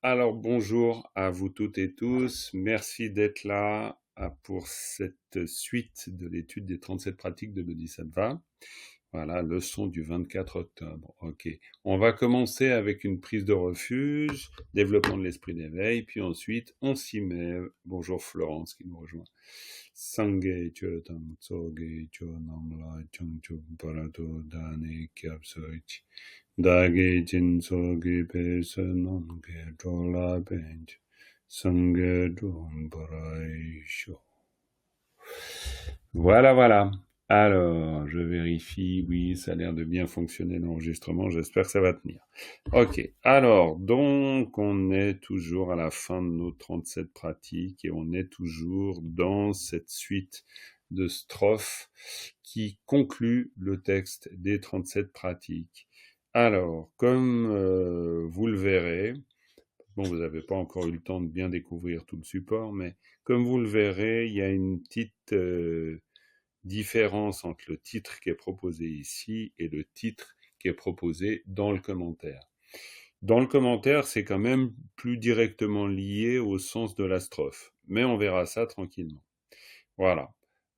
Alors bonjour à vous toutes et tous. Merci d'être là pour cette suite de l'étude des 37 pratiques de Bodhisattva. Voilà, leçon du 24 octobre. Ok. On va commencer avec une prise de refuge, développement de l'esprit d'éveil, puis ensuite on s'y met. Bonjour Florence qui nous rejoint. Sangye Chotam Tsoge Chonamla Chungchuk Parato Dane Kyapsoichi. Dagi Jinsogi Pesanonge Chola Bench. Sangye Dumbaraisho. Voilà. Alors, je vérifie, oui, ça a l'air de bien fonctionner l'enregistrement, j'espère que ça va tenir. Ok, alors, donc, on est toujours à la fin de nos 37 pratiques et on est toujours dans cette suite de strophes qui conclut le texte des 37 pratiques. Alors, comme vous le verrez, bon, vous n'avez pas encore eu le temps de bien découvrir tout le support, mais comme vous le verrez, il y a une petite différence entre le titre qui est proposé ici et le titre qui est proposé dans le commentaire. Dans le commentaire, c'est quand même plus directement lié au sens de la strophe, mais on verra ça tranquillement. Voilà.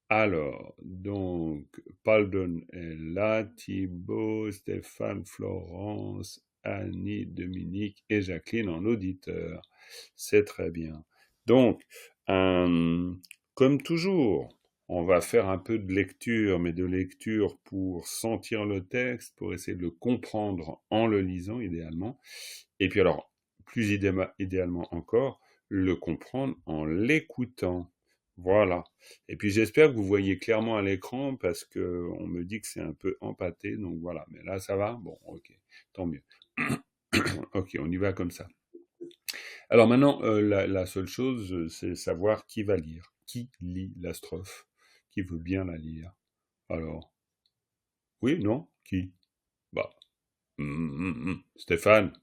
Alors, donc, Paldon est là, Thibaut, Stéphane, Florence, Annie, Dominique et Jacqueline en auditeur. C'est très bien. Donc, comme toujours, on va faire un peu de lecture, mais de lecture pour sentir le texte, pour essayer de le comprendre en le lisant idéalement. Et puis alors, plus idéalement encore, le comprendre en l'écoutant. Voilà. Et puis j'espère que vous voyez clairement à l'écran parce que on me dit que c'est un peu empâté, donc voilà. Mais là, ça va? Bon, ok, tant mieux. Ok, on y va comme ça. Alors maintenant, la seule chose, c'est savoir qui va lire. Qui lit la strophe? Qui veut bien la lire? Alors, oui, non? Qui? Bah, Stéphane,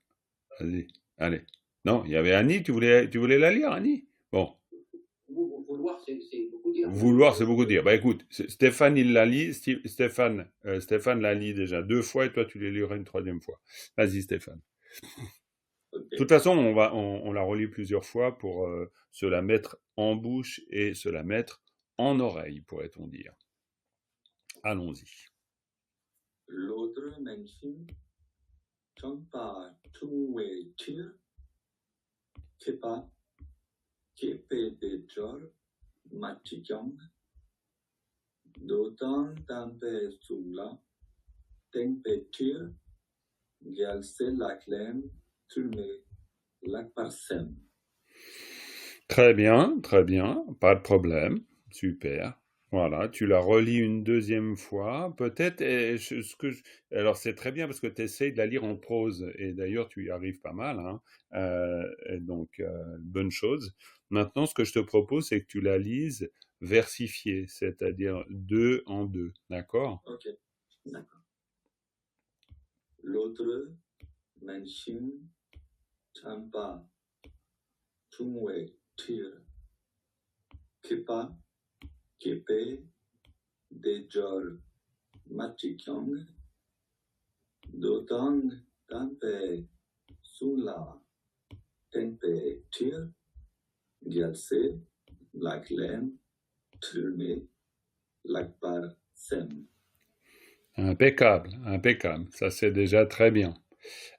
vas-y, allez. Non, il y avait Annie, tu voulais la lire, Annie? Bon. Vouloir, c'est beaucoup dire. Vouloir, c'est beaucoup dire. Bah écoute, Stéphane, il la lit. Stéphane la lit déjà 2 fois et toi, tu les liras une 3e fois. Vas-y, Stéphane. De toute façon, on la relit plusieurs fois pour se la mettre en bouche et se la mettre en oreille, pourrait-on dire. Allons-y. L'autre mention, Champa Chungwe Chir, Kepa, Kepe de Jor, Machijong, Dotan Tampe Sula, Tempe Chir, Gyalse Laklem, Tulme, Lakparsem. Très bien, pas de problème, super. Voilà, tu la relis une 2e fois, peut-être. Alors c'est très bien parce que tu essayes de la lire en prose et d'ailleurs tu y arrives pas mal, hein. Et donc bonne chose. Maintenant, ce que je te propose, c'est que tu la lises versifiée, c'est-à-dire 2 en 2, d'accord? Ok, d'accord. L'autre mention, Champa Chungwe Chir, Kepa, Kepe, Dejor, Machijong, Dotang, Tampe, Sula, Tempe, Tir, Gyalse, Laklem, Tulme, Lakpar, Sem. Impeccable, ça c'est déjà très bien.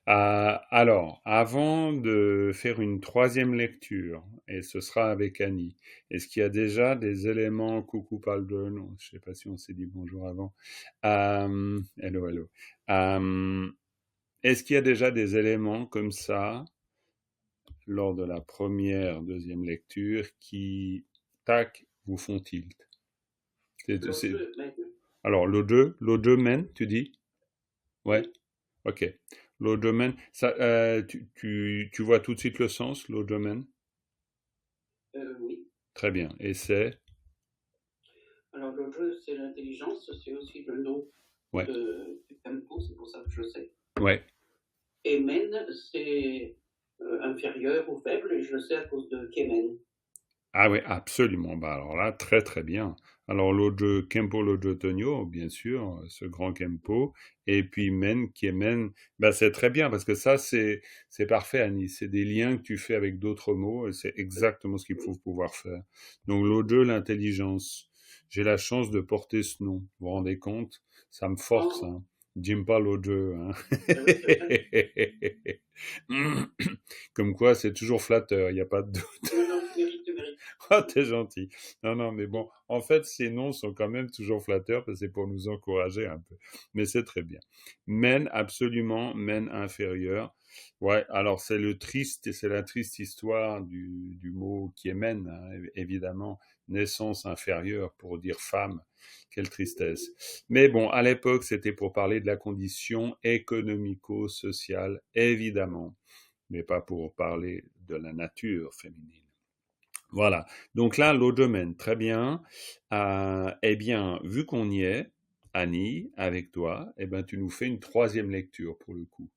Alors, avant de faire une 3e lecture, et ce sera avec Annie, est-ce qu'il y a déjà des éléments, coucou Paldon, je ne sais pas si on s'est dit bonjour avant, hello, est-ce qu'il y a déjà des éléments comme ça, lors de la 2e lecture, qui, tac, vous font tilt? Alors, l'autre mène, tu dis? Ouais, ok. Low domain, ça, tu vois tout de suite le sens, low domain? Oui. Très bien. Et c'est? Alors, le jeu, c'est l'intelligence, c'est aussi le nom Ouais. du tempo, c'est pour ça que je sais. Ouais. Et men, c'est inférieur ou faible, et je le sais à cause de Kemen. Ah oui, absolument. Bah alors là, très très bien. Alors Lojo, Kempo Lojo Tonyo, bien sûr, ce grand Kempo, et puis Men, qui est Men, bah c'est très bien parce que ça c'est parfait, Annie. C'est des liens que tu fais avec d'autres mots et c'est exactement ce qu'il faut pouvoir faire. Donc Lojo, l'intelligence. J'ai la chance de porter ce nom. Vous vous rendez compte? Ça me force, Oh, hein. Jimpa Lojo, hein. oui, c'est vrai. Comme quoi, c'est toujours flatteur. Il n'y a pas de Non, non, tu mérites, tu mérites. Ah, t'es gentil. Non, non, mais bon, en fait, ces noms sont quand même toujours flatteurs parce que c'est pour nous encourager un peu. Mais c'est très bien. Men, absolument, men inférieur. Ouais, alors c'est le triste, c'est la triste histoire du mot qui est men, hein, évidemment. Naissance inférieure pour dire femme. Quelle tristesse. Mais bon, à l'époque, c'était pour parler de la condition économico-sociale, évidemment, mais pas pour parler de la nature féminine. Voilà. Donc là, l'autre domaine, très bien. Eh bien, vu qu'on y est, Annie, avec toi, eh ben, tu nous fais une troisième lecture pour le coup.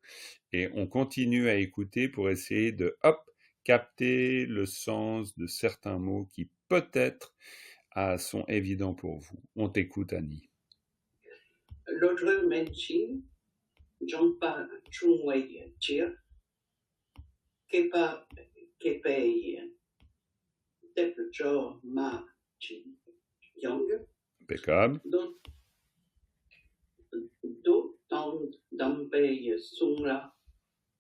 Et on continue à écouter pour essayer de, hop, capter le sens de certains mots qui peut-être sont évidents pour vous. On t'écoute, Annie. L'autre Menchi, Jompa Chungwei Chia, Kepa Kepei, Tepjo Ma Chi Yang, Impeccable. Do Tong Dambei Sungla,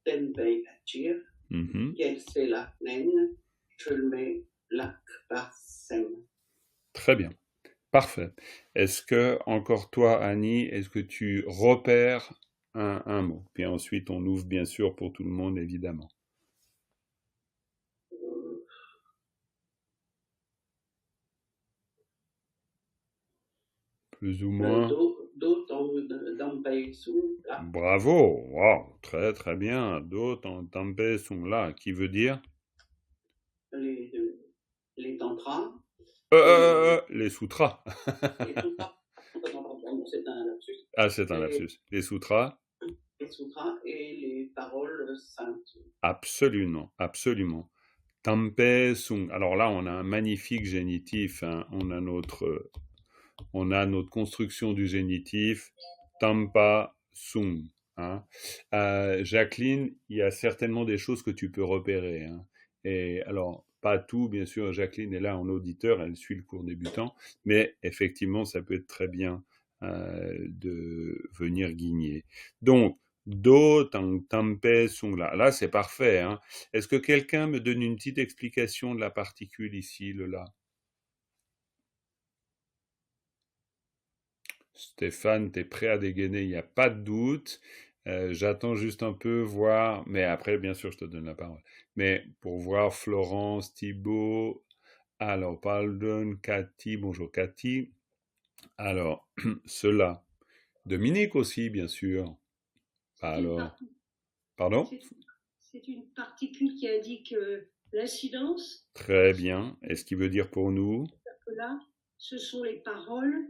Tenbei Chia, Mhm. Yelse La Nen, Chulme Lak Basem. Très bien. Parfait. Est-ce que, encore toi, Annie, est-ce que tu repères un mot? Puis ensuite, on ouvre bien sûr pour tout le monde, évidemment. Plus ou moins. Do Tong Dambei Sungla, Bravo. Wow. Très, très bien. D'autres en tempé sont là. Qui veut dire? les, les tantras, Les sutras. les sutras, pardon, c'est un lapsus, Ah, c'est un les, lapsus. Les sutras? les sutras et les paroles saintes. Absolument. Absolument. Tampe sung. Alors là, on a un magnifique génitif, hein. On a notre construction du génitif. Tampa sung, hein. Jacqueline, il y a certainement des choses que tu peux repérer, hein. Et alors, pas tout, bien sûr. Jacqueline est là en auditeur, elle suit le cours débutant, mais effectivement, ça peut être très bien de venir guigner. Donc, do, tang, tampe, sung là. Là, c'est parfait, hein. Est-ce que quelqu'un me donne une petite explication de la particule ici, le là? Stéphane, t'es prêt à dégainer, il n'y a pas de doute. J'attends juste un peu voir, mais après, bien sûr, je te donne la parole. Mais pour voir Florence, Thibault, alors Paldon, Cathy, bonjour Cathy. Alors, cela. Dominique aussi, bien sûr. C'est une, Alors, par- pardon? c'est- c'est une particule qui indique l'incidence. Très bien. Et ce qui veut dire pour nous? Là, ce sont les paroles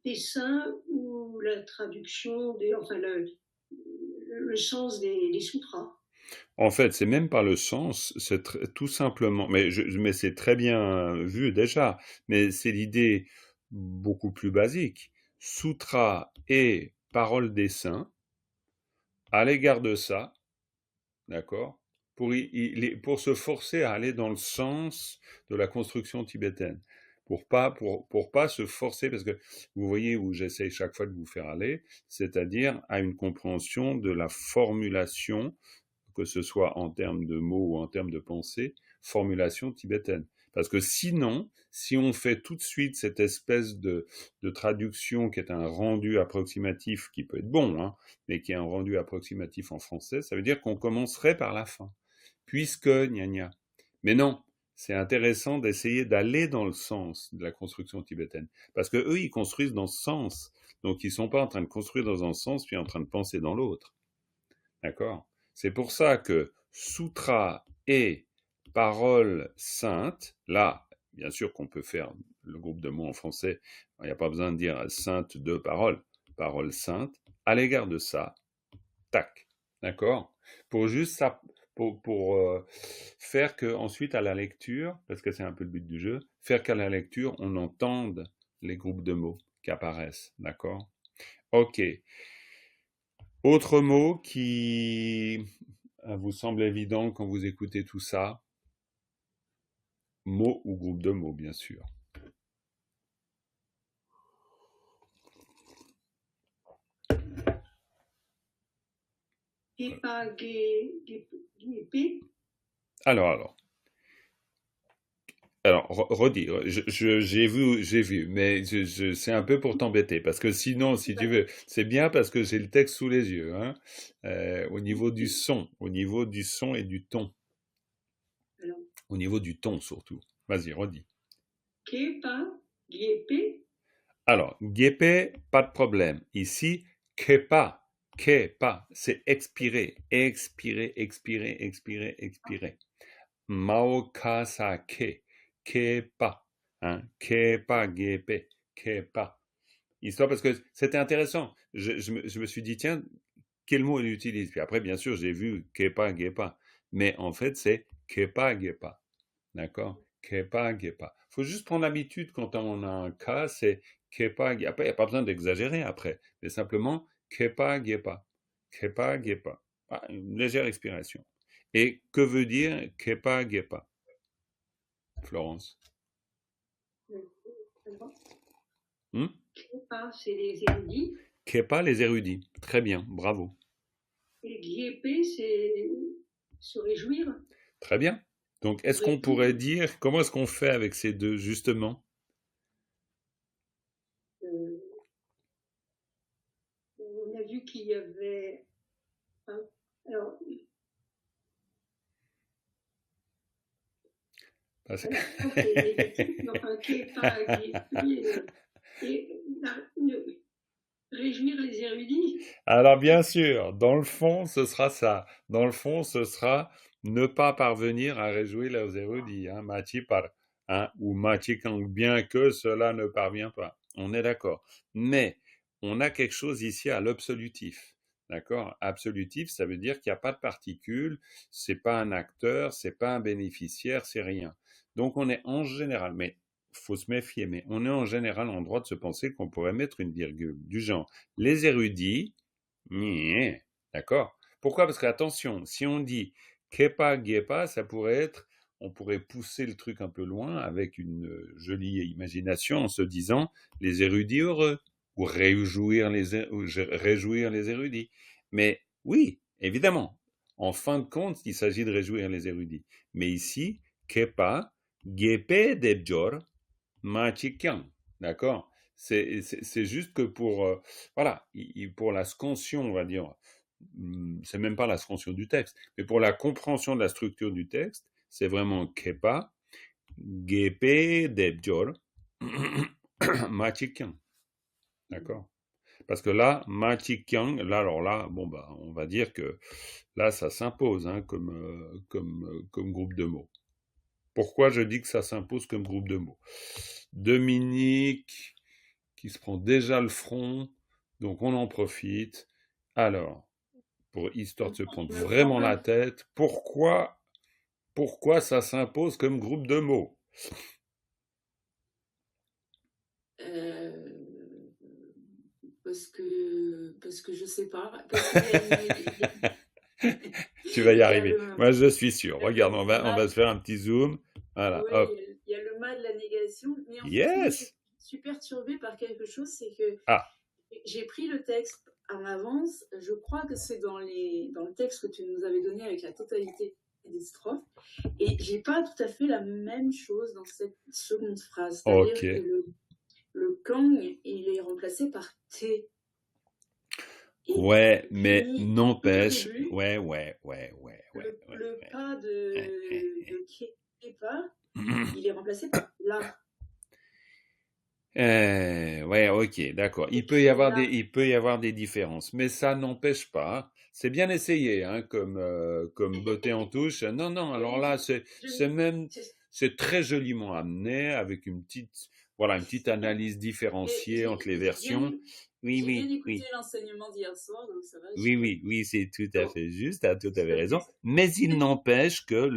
des saints ou la traduction, enfin le sens des sutras. En fait, c'est même pas le sens, c'est tout simplement, mais c'est très bien vu déjà, mais c'est l'idée beaucoup plus basique. Sutra et parole des saints, à l'égard de ça, d'accord, pour se forcer à aller dans le sens de la construction tibétaine. Pour pas se forcer, parce que vous voyez où j'essaye chaque fois de vous faire aller, c'est-à-dire à une compréhension de la formulation, que ce soit en termes de mots ou en termes de pensée, formulation tibétaine. Parce que sinon, si on fait tout de suite cette espèce de traduction qui est un rendu approximatif, qui peut être bon, hein, mais qui est un rendu approximatif en français, ça veut dire qu'on commencerait par la fin. Puisque, gna gna. Mais non, c'est intéressant d'essayer d'aller dans le sens de la construction tibétaine. Parce que eux, ils construisent dans ce sens. Donc, ils sont pas en train de construire dans un sens, puis en train de penser dans l'autre. D'accord? C'est pour ça que sutra et parole sainte, là, bien sûr qu'on peut faire le groupe de mots en français, il n'y a pas besoin de dire sainte de parole, parole sainte, à l'égard de ça, tac, d'accord? Pour juste ça, pour faire que ensuite à la lecture, parce que c'est un peu le but du jeu, faire qu'à la lecture, on entende les groupes de mots qui apparaissent, d'accord? Ok. Autre mot qui vous semble évident quand vous écoutez tout ça? Mot ou groupe de mots, bien sûr. Gepa, guépé. Alors, redis, j'ai vu, mais c'est un peu pour t'embêter, parce que sinon, si tu veux, c'est bien parce que j'ai le texte sous les yeux, hein, au niveau du son et du ton, Alors, au niveau du ton surtout. Vas-y, redis. Gepa, guépé. Alors, guépé, pas de problème. Ici, kepa, c'est expirer, expirer, expirer, expirer, expirer. Maokasa kepa, hein, kepa, guépé, kepa. Histoire parce que c'était intéressant. Je me suis dit, tiens, quel mot il utilise? Puis après, bien sûr, j'ai vu kepa, guépa. Mais en fait, c'est kepa, guépa. D'accord? Kepa, guépa. Il faut juste prendre l'habitude quand on a un cas, c'est kepa, guépa. Il n'y a pas besoin d'exagérer après, mais simplement kepa, guépa. Kepa, guépa. Ah, une légère expiration. Et que veut dire kepa, guépa? Florence? Hmm? Gepa, c'est les érudits. Kepa, les érudits. Très bien, bravo. Et guépé, c'est se réjouir. Très bien. Donc, est-ce qu'on pourrait dire, comment est-ce qu'on fait avec ces deux, justement? On a vu qu'il y avait. Hein, alors, Parce... c'est négatif, mais enfin, Gepa, guépé, et réjouir les érudits. Alors, bien sûr, dans le fond, ce sera ça. Dans le fond, ce sera ne pas parvenir à réjouir les érudits, hein, machipar, hein, ou machikang, bien que cela ne parvient pas. On est d'accord. Mais on a quelque chose ici à l'absolutif. D'accord? Absolutif, ça veut dire qu'il n'y a pas de particules, c'est pas un acteur, c'est pas un bénéficiaire, c'est rien. Donc on est en général, mais faut se méfier, mais on est en général en droit de se penser qu'on pourrait mettre une virgule du genre les érudits, d'accord? Pourquoi? Parce que attention, si on dit kepa gepa, ça pourrait être, on pourrait pousser le truc un peu loin avec une jolie imagination en se disant les érudits heureux ou réjouir les érudits. Mais oui, évidemment, en fin de compte, il s'agit de réjouir les érudits. Mais ici, kepa gepe debjor machikyang, d'accord? C'est juste que pour, voilà, pour la scansion, on va dire, c'est même pas la scansion du texte, mais pour la compréhension de la structure du texte, c'est vraiment kepa, gepe, debjor, machikyang, d'accord? Parce que là, machikyang, là, alors là, bon, bah, on va dire que là, ça s'impose hein, comme groupe de mots. Pourquoi je dis que ça s'impose comme groupe de mots? Dominique, qui se prend déjà le front, donc on en profite. Alors, histoire de se prendre vraiment la tête, pourquoi ça s'impose comme groupe de mots? Parce que je sais pas. Tu vas y arriver. Moi, je suis sûr. Regarde, on va se faire un petit zoom. Voilà, oui, hop. il y a le mât de la négation. Mais en Yes! fait, je suis perturbée par quelque chose, c'est que j'ai pris le texte en avance. Je crois que c'est dans le texte que tu nous avais donné avec la totalité des strophes. Et j'ai pas tout à fait la même chose dans cette seconde phrase. C'est-à-dire que le kang, il est remplacé par T. Et ouais, mais n'empêche. Ouais. Le pas de Kepa, il est remplacé par la. Ouais, ok, d'accord. Il peut y avoir des différences, mais ça n'empêche pas. C'est bien essayé, hein, comme beauté en touche. Non. Alors là, c'est très joliment amené avec une petite analyse différenciée entre les versions. Oui. J'ai bien écouté l'enseignement d'hier soir, donc ça va. Oui, c'est tout à fait juste. Tu as tout à fait raison. Mais il n'empêche que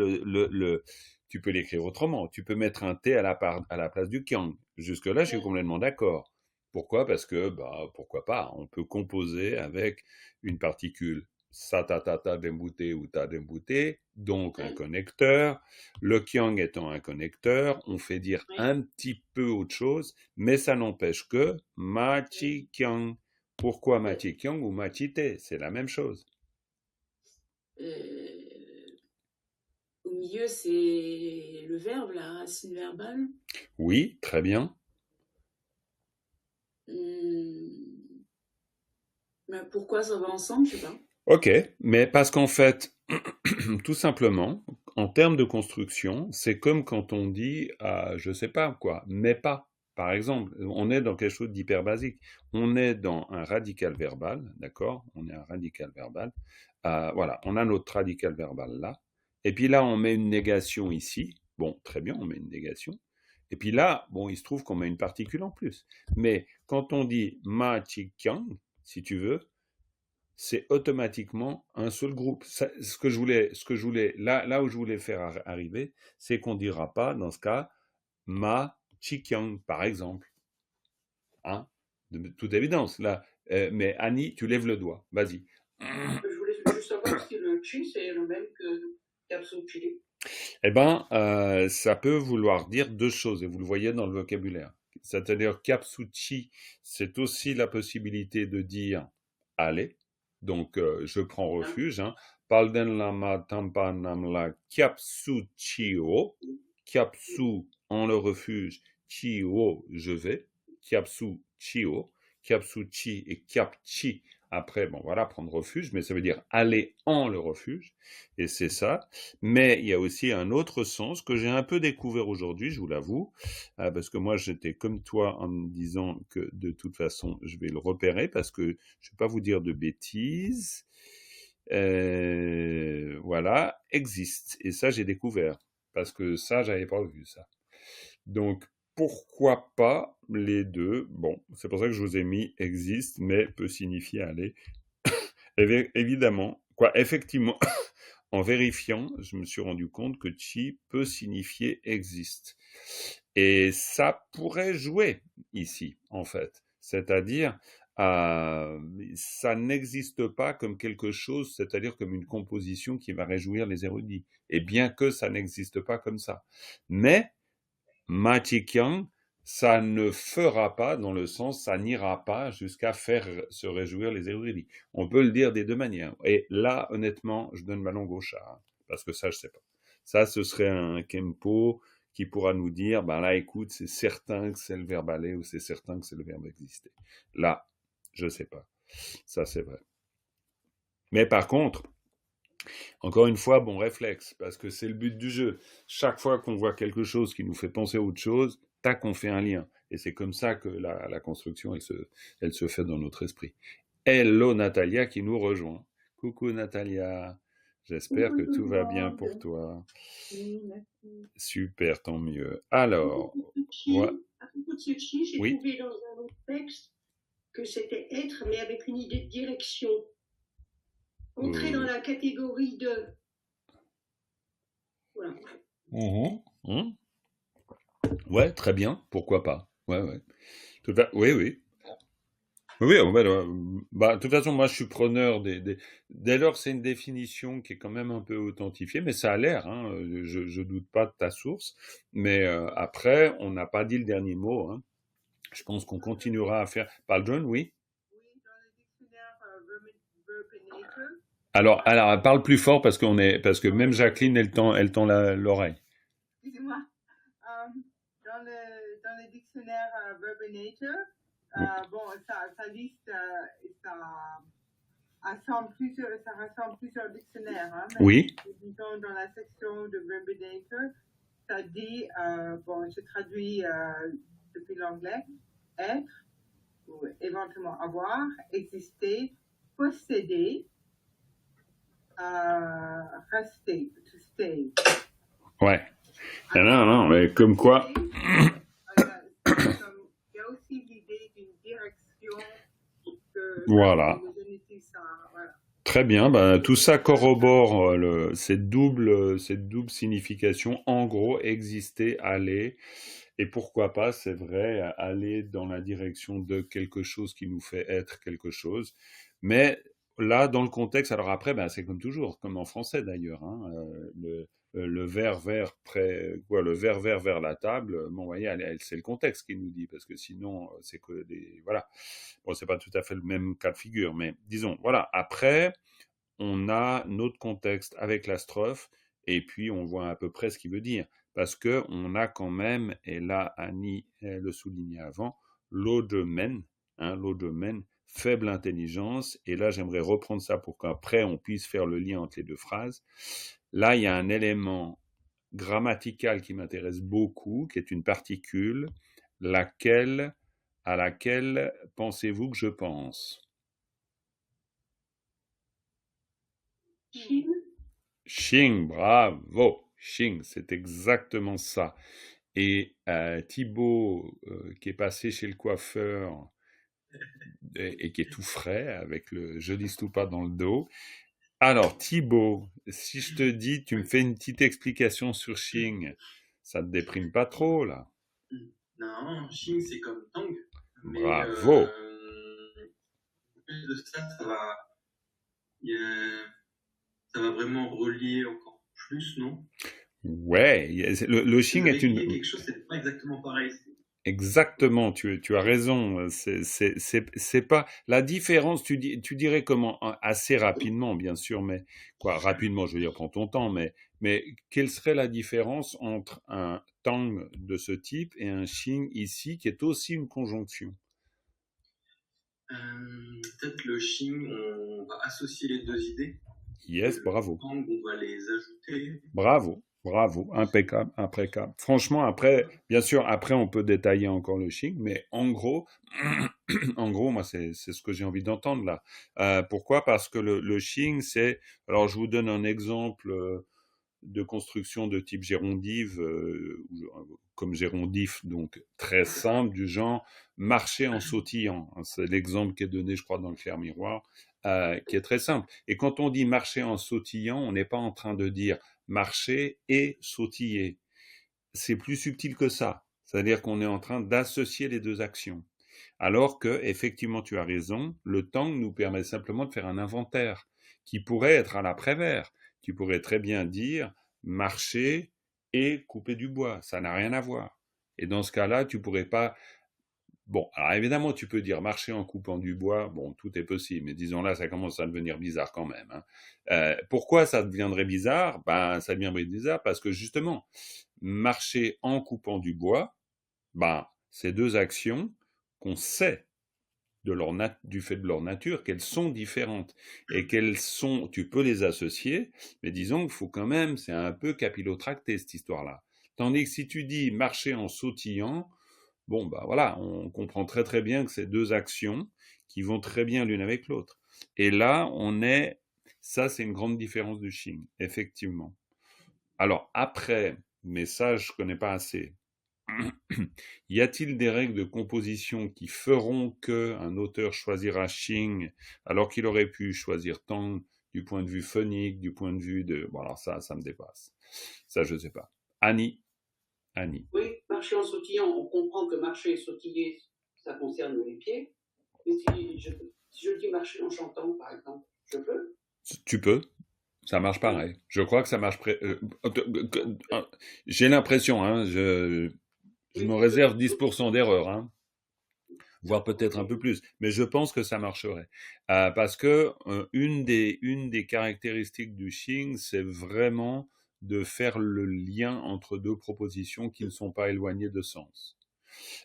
tu peux l'écrire autrement. Tu peux mettre un T à la place du kyang. Jusque-là, je suis complètement d'accord. Pourquoi? Parce que, pourquoi pas? On peut composer avec une particule sa ta ta ta dembouté ou ta dembouté, donc un connecteur. Le kyang étant un connecteur, on fait dire un petit peu autre chose, mais ça n'empêche que ma chi kyang. Pourquoi ma chi kyang ou ma chi te? C'est la même chose. Au milieu, c'est le verbe, la racine verbale. Oui, très bien. Mais pourquoi ça va ensemble, je sais pas. Ok, mais parce qu'en fait, tout simplement, en termes de construction, c'est comme quand on dit, je sais pas quoi, mais pas. Par exemple, on est dans quelque chose d'hyper basique. On est dans un radical verbal, d'accord? On est un radical verbal. Voilà, on a notre radical verbal là. Et puis là, on met une négation ici. Bon, très bien, on met une négation. Et puis là, bon, il se trouve qu'on met une particule en plus. Mais quand on dit ma chi kyang, si tu veux, c'est automatiquement un seul groupe. Ce que je voulais, là où je voulais faire arriver, c'est qu'on ne dira pas, dans ce cas, ma chi kyang, par exemple. Hein? De toute évidence, là. Mais Annie, tu lèves le doigt. Vas-y. Je voulais juste savoir si le chi, c'est le même que Yapsuchi. Eh bien, ça peut vouloir dire deux choses, et vous le voyez dans le vocabulaire. C'est-à-dire, Kyapsuchi, c'est aussi la possibilité de dire aller. Donc, je prends refuge. Hein. Palden lama tampa namla Kyapsuchi-o. Kyapsu en le refuge, chi-o, je vais. Kyapsu-chi-o. Kyapsu-chi et Kyapchi. Après, bon voilà, prendre refuge, mais ça veut dire aller en le refuge, et c'est ça. Mais il y a aussi un autre sens que j'ai un peu découvert aujourd'hui, je vous l'avoue, parce que moi j'étais comme toi en me disant que de toute façon je vais le repérer, parce que je ne vais pas vous dire de bêtises. Voilà, existe, et ça j'ai découvert, parce que ça j'avais pas vu ça. Donc, pourquoi pas les deux? Bon, c'est pour ça que je vous ai mis existe, mais peut signifier aller. Évidemment, effectivement, en vérifiant, je me suis rendu compte que chi peut signifier existe. Et ça pourrait jouer ici, en fait. C'est-à-dire, ça n'existe pas comme quelque chose, c'est-à-dire comme une composition qui va réjouir les érudits. Et bien que ça n'existe pas comme ça. Mais, ma chi kyang, ça ne fera pas, dans le sens, ça n'ira pas jusqu'à faire se réjouir les érudits. On peut le dire des deux manières. Et là, honnêtement, je donne ma langue au chat, hein, parce que ça, je sais pas. Ça, ce serait un Kempo qui pourra nous dire, là, écoute, c'est certain que c'est le verbe aller ou c'est certain que c'est le verbe exister. Là, je sais pas. Ça, c'est vrai. Mais par contre, encore une fois, bon réflexe, parce que c'est le but du jeu. Chaque fois qu'on voit quelque chose qui nous fait penser à autre chose, tac, on fait un lien. Et c'est comme ça que la construction, elle se fait dans notre esprit. Hello Natalia qui nous rejoint. Coucou Natalia, j'espère que tout va bien pour toi. Super, tant mieux. Alors, à propos de ce chi, j'ai trouvé dans un autre texte que c'était être, mais avec une idée de direction. Entrer dans la catégorie de... Voilà. Ouais, très bien, pourquoi pas. Ouais. Oui. Oui, de toute façon, moi, je suis preneur dès lors, c'est une définition qui est quand même un peu authentifiée, mais ça a l'air, hein, je doute pas de ta source, mais après, on n'a pas dit le dernier mot, hein. Je pense qu'on continuera à faire... John, oui? Oui, dans le dictionnaire Verbinator. Alors, parle plus fort parce que même Jacqueline, elle tend l'oreille. Excusez-moi. Dans le dictionnaire Verbinator, ça liste, ça rassemble plusieurs dictionnaires. Hein, oui. Disons, dans la section de Verbinator, ça dit, je traduis depuis l'anglais, être, ou éventuellement avoir, exister, posséder, rester, to stay. Ouais. Non, mais comme quoi. Il y a aussi l'idée d'une direction. Voilà. Voilà. Très bien, ben, tout ça corrobore cette double signification. En gros, exister, aller, et pourquoi pas, c'est vrai, aller dans la direction de quelque chose qui nous fait être quelque chose. Mais là, dans le contexte, alors après, ben, c'est comme toujours, comme en français d'ailleurs, hein, le vers le vers vers la table. Bon, vous voyez, c'est le contexte qui nous dit, parce que sinon, c'est que des, voilà. Bon, c'est pas tout à fait le même cas de figure, mais disons, voilà. Après, on a notre contexte avec la strophe, et puis on voit à peu près ce qu'il veut dire. Parce que on a quand même, et là Annie le soulignait avant, l'odomen, l'odomen, faible intelligence, et là j'aimerais reprendre ça pour qu'après on puisse faire le lien entre les deux phrases. Là, il y a un élément grammatical qui m'intéresse beaucoup, qui est une particule, à laquelle pensez-vous que je pense? Chine. Xing, bravo. Xing, c'est exactement ça. Et Thibaut, qui est passé chez le coiffeur et qui est tout frais avec le je dis tout pas dans le dos. Alors Thibaut, si je te dis, tu me fais une petite explication sur Xing, ça te déprime pas trop là? Non, Xing c'est comme Tang. Bravo. Plus de ça, ça va vraiment relier encore plus, non? Ouais, le Xing est une... quelque chose, c'est pas exactement pareil. Exactement, tu as raison. C'est pas la différence. Tu dirais comment assez rapidement, bien sûr, mais quoi rapidement, je veux dire, prends ton temps, mais quelle serait la différence entre un tang de ce type et un xing ici, qui est aussi une conjonction? Peut-être le xing, on va associer les deux idées. Yes, bravo. Tang, on va les ajouter. Bravo. Bravo, impeccable, impeccable. Franchement, après, bien sûr, après, on peut détailler encore le Xing, mais en gros, moi, c'est ce que j'ai envie d'entendre là. Pourquoi? Parce que le Xing, c'est... Alors, je vous donne un exemple de construction de type gérondive, comme gérondif, donc très simple, du genre marcher en sautillant. C'est l'exemple qui est donné, je crois, dans le clair miroir, qui est très simple. Et quand on dit marcher en sautillant, on n'est pas en train de dire marcher et sautiller. C'est plus subtil que ça. C'est-à-dire qu'on est en train d'associer les deux actions. Alors que, effectivement, tu as raison, le tang nous permet simplement de faire un inventaire qui pourrait être à l'après-vert. Tu pourrais très bien dire marcher et couper du bois. Ça n'a rien à voir. Et dans ce cas-là, tu pourrais pas... Bon, alors évidemment, tu peux dire marcher en coupant du bois, bon, tout est possible, mais disons là, ça commence à devenir bizarre quand même. Pourquoi ça deviendrait bizarre? Ben, ça deviendrait bizarre parce que justement, marcher en coupant du bois, ben, c'est deux actions qu'on sait du fait de leur nature, qu'elles sont différentes et tu peux les associer, mais disons qu'il faut quand même, c'est un peu capillotracté cette histoire-là. Tandis que si tu dis marcher en sautillant, bon, bah voilà, on comprend très très bien que c'est deux actions qui vont très bien l'une avec l'autre. Et là, ça c'est une grande différence du Xing, effectivement. Alors après, mais ça je connais pas assez. Y a-t-il des règles de composition qui feront qu'un auteur choisira Xing alors qu'il aurait pu choisir Tang du point de vue phonique, du point de vue de... Bon, alors ça me dépasse. Ça, je sais pas. Annie. Oui, marcher en sautillant, on comprend que marcher et sautiller, ça concerne les pieds. Mais si je dis marcher en chantant, par exemple, je peux? Tu peux. Ça marche pareil. Je crois que ça marche... J'ai l'impression, hein, je me réserve 10% d'erreur, hein, voire peut-être un peu plus, mais je pense que ça marcherait. Parce que une des caractéristiques du Xing, c'est vraiment de faire le lien entre deux propositions qui ne sont pas éloignées de sens.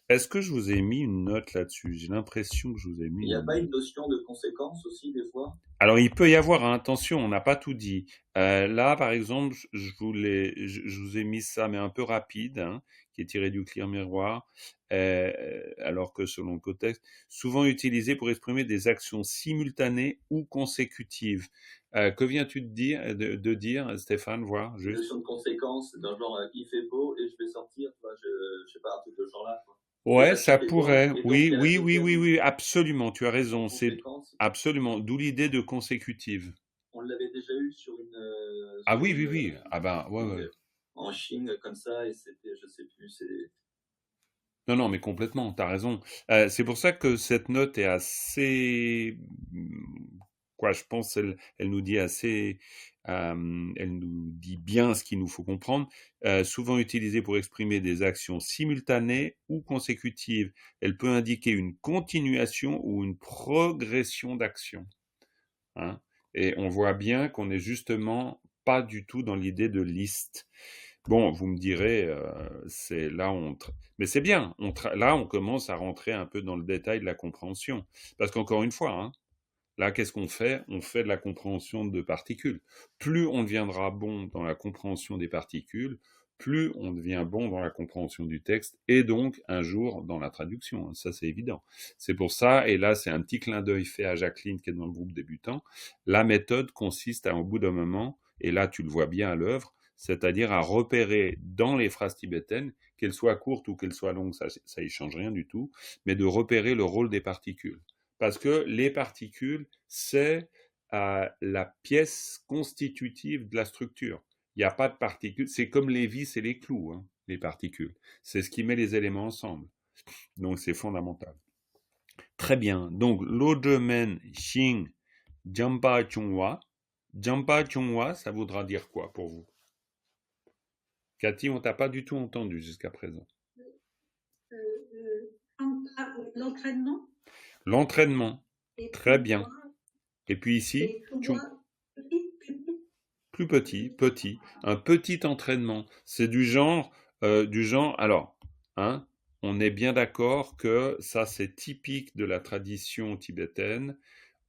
Est-ce que je vous ai mis une note là-dessus? J'ai l'impression que je vous ai mis... Il n'y a pas une notion de conséquence aussi, des fois? Alors, il peut y avoir, hein, attention, on n'a pas tout dit. Là, par exemple, je vous ai mis ça, mais un peu rapide, hein, qui est tiré du clair miroir, alors que selon le contexte, souvent utilisé pour exprimer des actions simultanées ou consécutives. Que viens-tu de dire, Stéphane, voir juste? Une notion de conséquence, d'un genre il fait beau et je vais sortir, je sais pas, un truc de ce genre-là. Ouais, ça Et pourrait. donc, Oui, il y a la oui, oui, oui, deuxième oui, absolument, tu as raison. C'est conséquence. absolument, d'où l'idée de consécutive. On l'avait déjà eu Ah sur oui, oui, une oui. Ah ben, ouais, ouais. en Chine comme ça, et c'était, je sais plus, c'est. Non, non, mais complètement, tu as raison. C'est pour ça que cette note est assez, quoi, je pense, elle nous dit assez, elle nous dit bien ce qu'il nous faut comprendre. Souvent utilisée pour exprimer des actions simultanées ou consécutives. Elle peut indiquer une continuation ou une progression d'actions. Hein. Et on voit bien qu'on n'est justement pas du tout dans l'idée de liste. Bon, vous me direz, c'est là mais c'est bien. Là, on commence à rentrer un peu dans le détail de la compréhension, parce qu'encore une fois, hein, là, qu'est-ce qu'on fait? On fait de la compréhension de particules. Plus on deviendra bon dans la compréhension des particules, plus on devient bon dans la compréhension du texte et donc un jour dans la traduction. Hein. Ça, c'est évident. C'est pour ça, et là, c'est un petit clin d'œil fait à Jacqueline qui est dans le groupe débutant. La méthode consiste à, au bout d'un moment, et là, tu le vois bien à l'œuvre, c'est-à-dire à repérer dans les phrases tibétaines, qu'elles soient courtes ou qu'elles soient longues, ça y change rien du tout, mais de repérer le rôle des particules. Parce que les particules, c'est la pièce constitutive de la structure. Il n'y a pas de particules. C'est comme les vis et les clous, hein, les particules. C'est ce qui met les éléments ensemble. Donc, c'est fondamental. Très bien. Donc, Lojemen Xing Jampa Chungwa. Jampa Chungwa, ça voudra dire quoi pour vous? Cathy, on t'a pas du tout entendu jusqu'à présent. L'entraînement. L'entraînement. Très bien. Et puis ici, plus petit, un petit entraînement. C'est du genre, alors, hein, on est bien d'accord que ça c'est typique de la tradition tibétaine.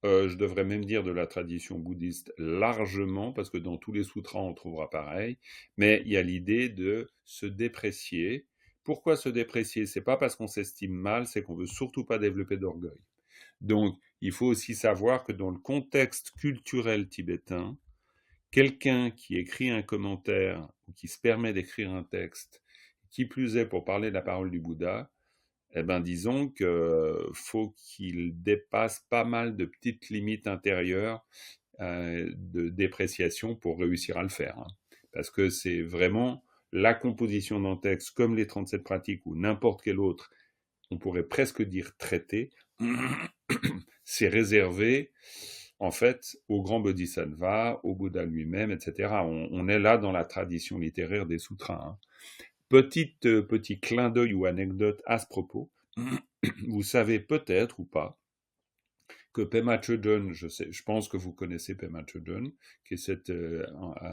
Je devrais même dire de la tradition bouddhiste largement, parce que dans tous les sutras on trouvera pareil. Mais il y a l'idée de se déprécier. Pourquoi se déprécier? C'est pas parce qu'on s'estime mal, c'est qu'on veut surtout pas développer d'orgueil. Donc, il faut aussi savoir que dans le contexte culturel tibétain, quelqu'un qui écrit un commentaire ou qui se permet d'écrire un texte, qui plus est pour parler de la parole du Bouddha, eh ben disons que faut qu'il dépasse pas mal de petites limites intérieures de dépréciation pour réussir à le faire. Hein. Parce que c'est vraiment la composition d'un texte, comme les 37 pratiques ou n'importe quel autre, on pourrait presque dire traité, c'est réservé en fait au grand bodhisattva, au Bouddha lui-même, etc. On est là dans la tradition littéraire des sutras. Hein. Petit clin d'œil ou anecdote à ce propos. Vous savez peut-être ou pas que Pema Chodron, je pense que vous connaissez Pema Chodron, qui est cette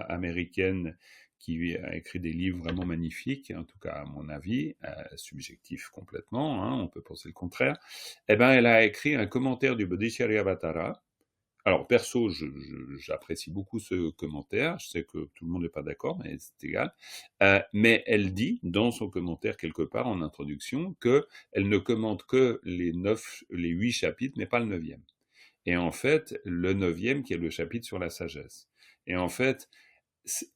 américaine qui a écrit des livres vraiment magnifiques, en tout cas à mon avis, subjectif complètement, hein, on peut penser le contraire. Eh ben, elle a écrit un commentaire du Bodhisattva. Alors, perso, j'apprécie beaucoup ce commentaire. Je sais que tout le monde n'est pas d'accord, mais c'est égal. Mais elle dit, dans son commentaire, quelque part, en introduction, qu'elle ne commente que les 8 chapitres, mais pas le 9e. Et en fait, le 9e, qui est le chapitre sur la sagesse. Et en fait,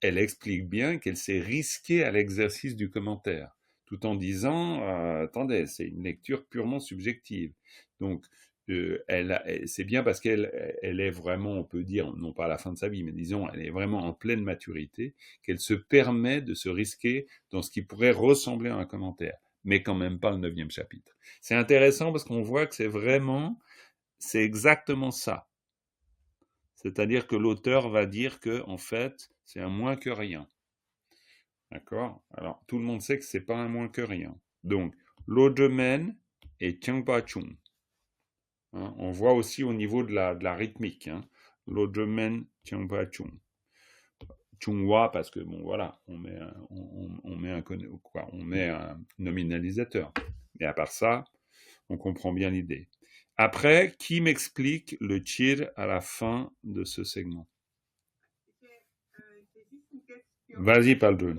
elle explique bien qu'elle s'est risquée à l'exercice du commentaire, tout en disant, attendez, c'est une lecture purement subjective. Donc, c'est bien parce qu'elle est vraiment, on peut dire, non pas à la fin de sa vie, mais disons, elle est vraiment en pleine maturité, qu'elle se permet de se risquer dans ce qui pourrait ressembler à un commentaire, mais quand même pas le 9e chapitre. C'est intéressant parce qu'on voit que c'est exactement ça. C'est-à-dire que l'auteur va dire que, en fait, c'est un moins que rien. D'accord? Alors, tout le monde sait que c'est pas un moins que rien. Donc, Lojemen et Tiangpa Chung. Hein, on voit aussi au niveau de la rythmique. Hein, Lojemen, Tiangpa Chung. Chungwa, parce que, bon, voilà, on met un nominalisateur. Et à part ça, on comprend bien l'idée. Après, qui m'explique le chir à la fin de ce segment? Vas-y, Paldun.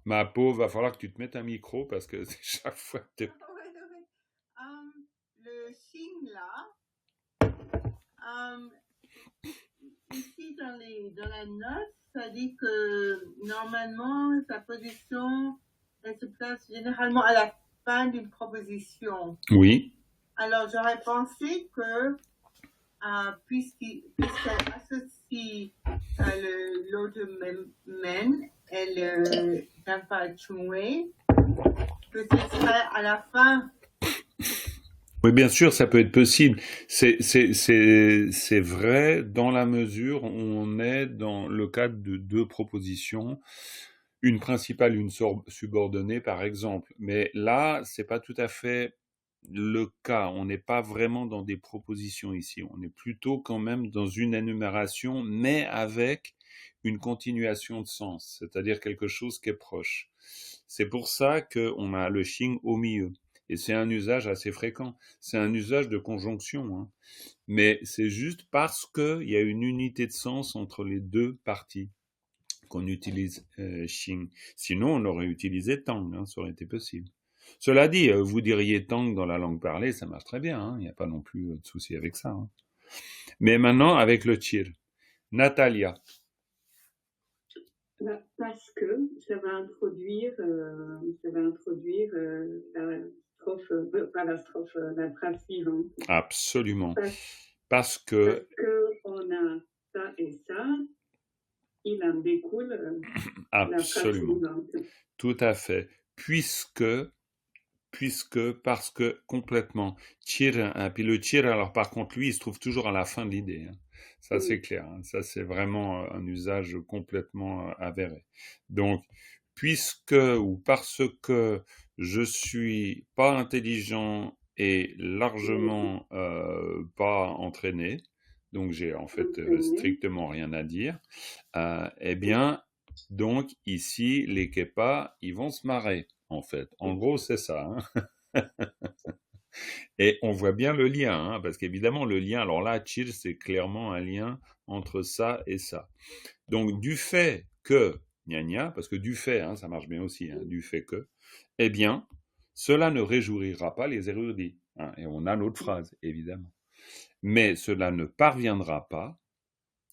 Ma pauvre, va falloir que tu te mettes un micro parce que chaque fois que tu... Le signe là, ici dans la note, ça dit que normalement sa position, elle se place généralement à la fin d'une proposition. Oui. Alors, j'aurais pensé que, puisqu'elle associe l'autre men et le d'infatué, que ce serait à la fin. Oui, bien sûr, ça peut être possible. C'est vrai dans la mesure où on est dans le cadre de deux propositions, une principale, une subordonnée, par exemple. Mais là, c'est pas tout à fait le cas. On n'est pas vraiment dans des propositions ici. On est plutôt quand même dans une énumération, mais avec une continuation de sens, c'est-à-dire quelque chose qui est proche. C'est pour ça qu'on a le shing au milieu. Et c'est un usage assez fréquent. C'est un usage de conjonction, hein. Mais c'est juste parce qu'il y a une unité de sens entre les deux parties qu'on utilise shing. Sinon, on aurait utilisé tang, hein, ça aurait été possible. Cela dit, vous diriez tang dans la langue parlée, ça marche très bien, hein, il n'y a pas non plus de souci avec ça. Hein. Mais maintenant, avec le tir. Natalia. Parce que ça va introduire la phrase suivante. Absolument. Parce que on a ça et ça, il en découle absolument. La phrase suivante. Tout à fait. Puisque, parce que, complètement. Tir, puis le tir, alors par contre, lui, il se trouve toujours à la fin de l'idée. Hein. Ça, oui. C'est clair. Hein. Ça, c'est vraiment un usage complètement avéré. Donc, puisque ou parce que je suis pas intelligent et largement pas entraîné, donc j'ai en fait strictement rien à dire, eh bien, donc ici, les kepas, ils vont se marrer, en fait. En gros, c'est ça. Hein. Et on voit bien le lien, hein, parce qu'évidemment, le lien, alors là, chill, c'est clairement un lien entre ça et ça. Donc, du fait que, gna, parce que du fait, hein, ça marche bien aussi, hein, du fait que, eh bien, cela ne réjouira pas les érudits. Hein, et on a l'autre phrase, évidemment. Mais cela ne parviendra pas,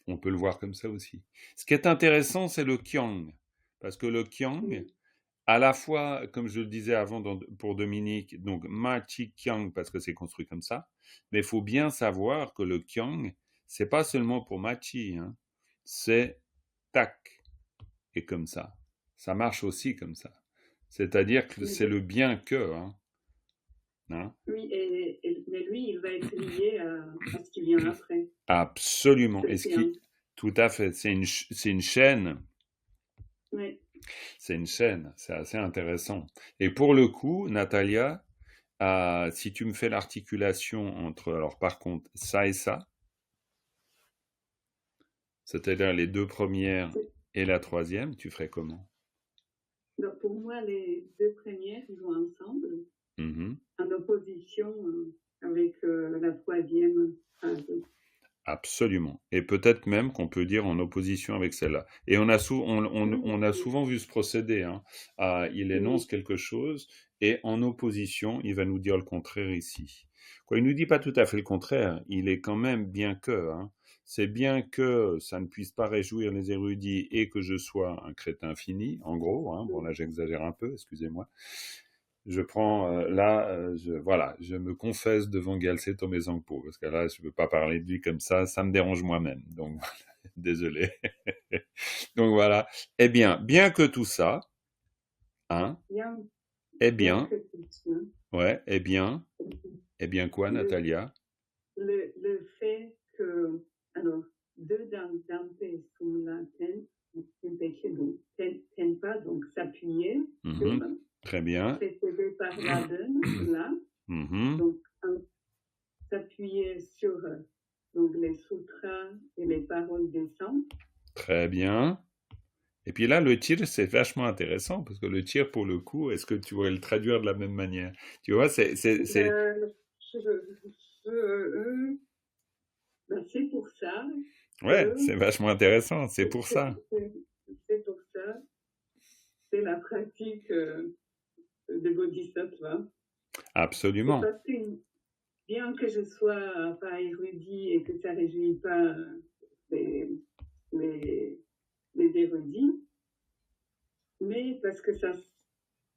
on peut le voir comme ça aussi. Ce qui est intéressant, c'est le kyang, parce que le kyang, à la fois, comme je le disais avant pour Dominique, donc ma chi kyang parce que c'est construit comme ça, mais il faut bien savoir que le kyang, c'est pas seulement pour ma chi, hein, c'est tac et comme ça. Ça marche aussi comme ça. C'est-à-dire que c'est le bien que. Hein. Oui, mais lui, il va être lié à ce qui vient après. Absolument. Tout à fait. C'est une chaîne. Oui. C'est une chaîne, c'est assez intéressant. Et pour le coup, Natalia, si tu me fais l'articulation entre, alors par contre, ça et ça, c'est-à-dire les deux premières et la troisième, tu ferais comment? Donc pour moi, les deux premières vont ensemble, en opposition avec la troisième phrase. Absolument. Et peut-être même qu'on peut dire en opposition avec celle-là. Et on a souvent vu ce procédé. Hein. Il énonce quelque chose et en opposition, il va nous dire le contraire ici. Quoi, il ne nous dit pas tout à fait le contraire. Il est quand même bien que. Hein. C'est bien que ça ne puisse pas réjouir les érudits et que je sois un crétin fini, en gros. Hein. Bon, là, j'exagère un peu, excusez-moi. Je prends je me confesse devant Gyaltsen Tomezangpo parce que là je veux pas parler de lui comme ça me dérange moi-même, donc désolé. Donc voilà. Eh bien que tout ça, hein, eh bien quoi, Natalia? Le fait que, alors, deux Dante sont là, tiennent pas, donc s'appuyer sur. Très bien. Précédé par la donne, là. Donc, s'appuyer sur donc les sutras et les paroles des saints. Très bien. Et puis là, le tir, c'est vachement intéressant, parce que le tir, pour le coup, est-ce que tu pourrais le traduire de la même manière? Tu vois, c'est pour ça. Ouais, c'est vachement intéressant, c'est pour ça. C'est pour ça. C'est la pratique de Bodhisattva. Absolument. Parce que, bien que je sois pas érudit et que ça ne réjouit pas les érudits, mais parce que ça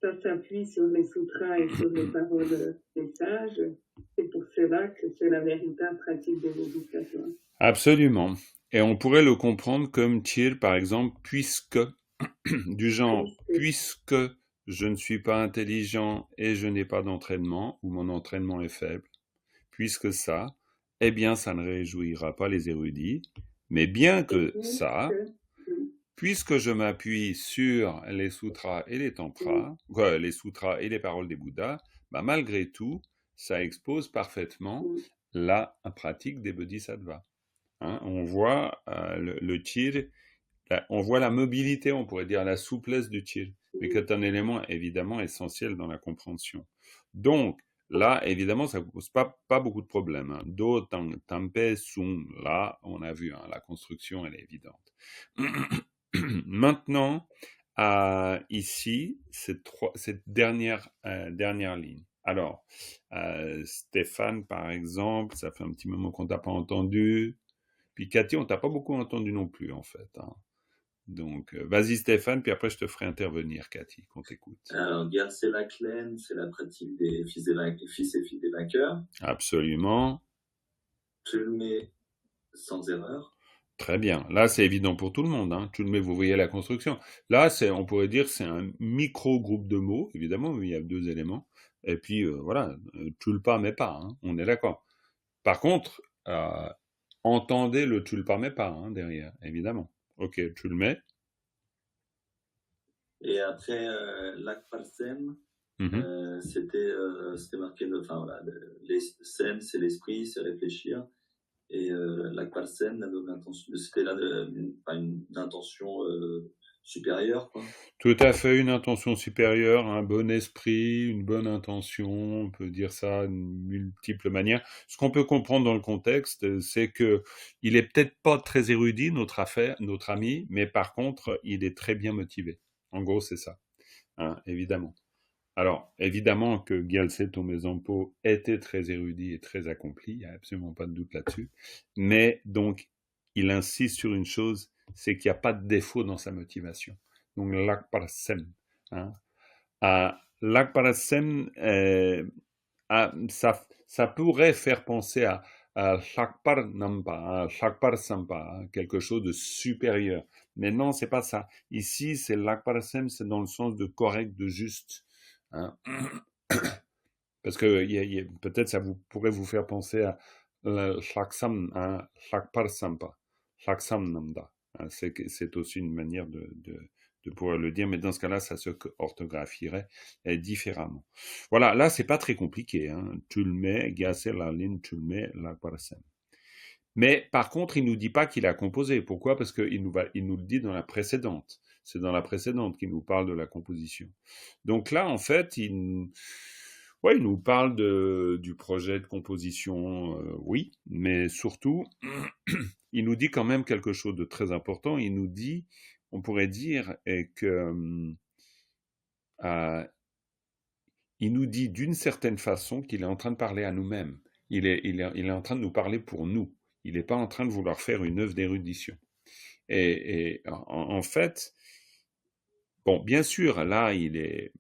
ça s'appuie sur les sutras et sur les paroles des sages. C'est pour cela que c'est la véritable pratique des méditations. Absolument. Et on pourrait le comprendre comme tir, par exemple, puisque, du genre, puisque je ne suis pas intelligent et je n'ai pas d'entraînement, ou mon entraînement est faible, puisque ça, eh bien, ça ne réjouira pas les érudits, mais bien que ça, puisque je m'appuie sur les sutras et les tantras, les sutras et les paroles des Bouddhas, bah, malgré tout, ça expose parfaitement la pratique des bodhisattvas. Hein, on voit le tir, on voit la mobilité, on pourrait dire la souplesse du tir, mais qui est un élément évidemment essentiel dans la compréhension. Donc, là, évidemment, ça ne pose pas beaucoup de problèmes. Hein. Do, tampe, sum, là, on a vu, hein, la construction, elle est évidente. Maintenant, ici, cette dernière ligne. Alors, Stéphane, par exemple, ça fait un petit moment qu'on t'a pas entendu. Puis Cathy, on t'a pas beaucoup entendu non plus, en fait. Hein. Donc, vas-y Stéphane, puis après je te ferai intervenir, Cathy, qu'on t'écoute. Alors, Gyaltsen Lakhlen, c'est la pratique des fils et filles des vainqueurs. Absolument. Tulme sans erreur. Très bien. Là, c'est évident pour tout le monde. Hein. Tulme, vous voyez la construction. Là, on pourrait dire, c'est un micro-groupe de mots, évidemment, où il y a 2 éléments. Et puis, voilà, tulpa mais pas, hein, on est d'accord. Par contre, entendez le tulpa mais pas, hein, derrière, évidemment. Ok, tulme. Et après, Lakparsem, c'était marqué, enfin voilà, Sem, c'est l'esprit, c'est réfléchir. Et Lakparsem, c'était une intention supérieure, quoi. Tout à fait, une intention supérieure, un bon esprit, une bonne intention, on peut dire ça d'une multiple manière. Ce qu'on peut comprendre dans le contexte, c'est que il est peut-être pas très érudit, notre ami, mais par contre, il est très bien motivé. En gros, c'est ça, hein, évidemment. Alors, évidemment que Gyaltsen Tombé Zanpo était très érudit et très accompli, il n'y a absolument pas de doute là-dessus. Mais donc, il insiste sur une chose, c'est qu'il n'y a pas de défaut dans sa motivation. Donc, Lakparsem. Hein. Lakparsem, ça pourrait faire penser à Shakpar Nampa, Shakpar Sampa, quelque chose de supérieur. Mais non, c'est pas ça. Ici, c'est Lakparsem, c'est dans le sens de correct, de juste. Hein. Parce que peut-être ça pourrait vous faire penser à Shaksam, hein, Shakpar Sampa, Shaksam Namda. Hein, c'est aussi une manière de pouvoir le dire, mais dans ce cas-là, ça se orthographierait différemment. Voilà, là, c'est pas très compliqué. Hein. Tulme, Gyaltsen Lakhlen, Tulme, Lakparsem. Mais par contre, il nous dit pas qu'il a composé. Pourquoi ? Parce qu'il nous le dit dans la précédente. C'est dans la précédente qu'il nous parle de la composition. Donc là, en fait, il nous parle du projet de composition, oui, mais surtout, il nous dit quand même quelque chose de très important. Il nous dit, on pourrait dire, que il nous dit d'une certaine façon qu'il est en train de parler à nous-mêmes. Il est en train de nous parler pour nous. Il n'est pas en train de vouloir faire une œuvre d'érudition. Et en fait, bon, bien sûr, là, il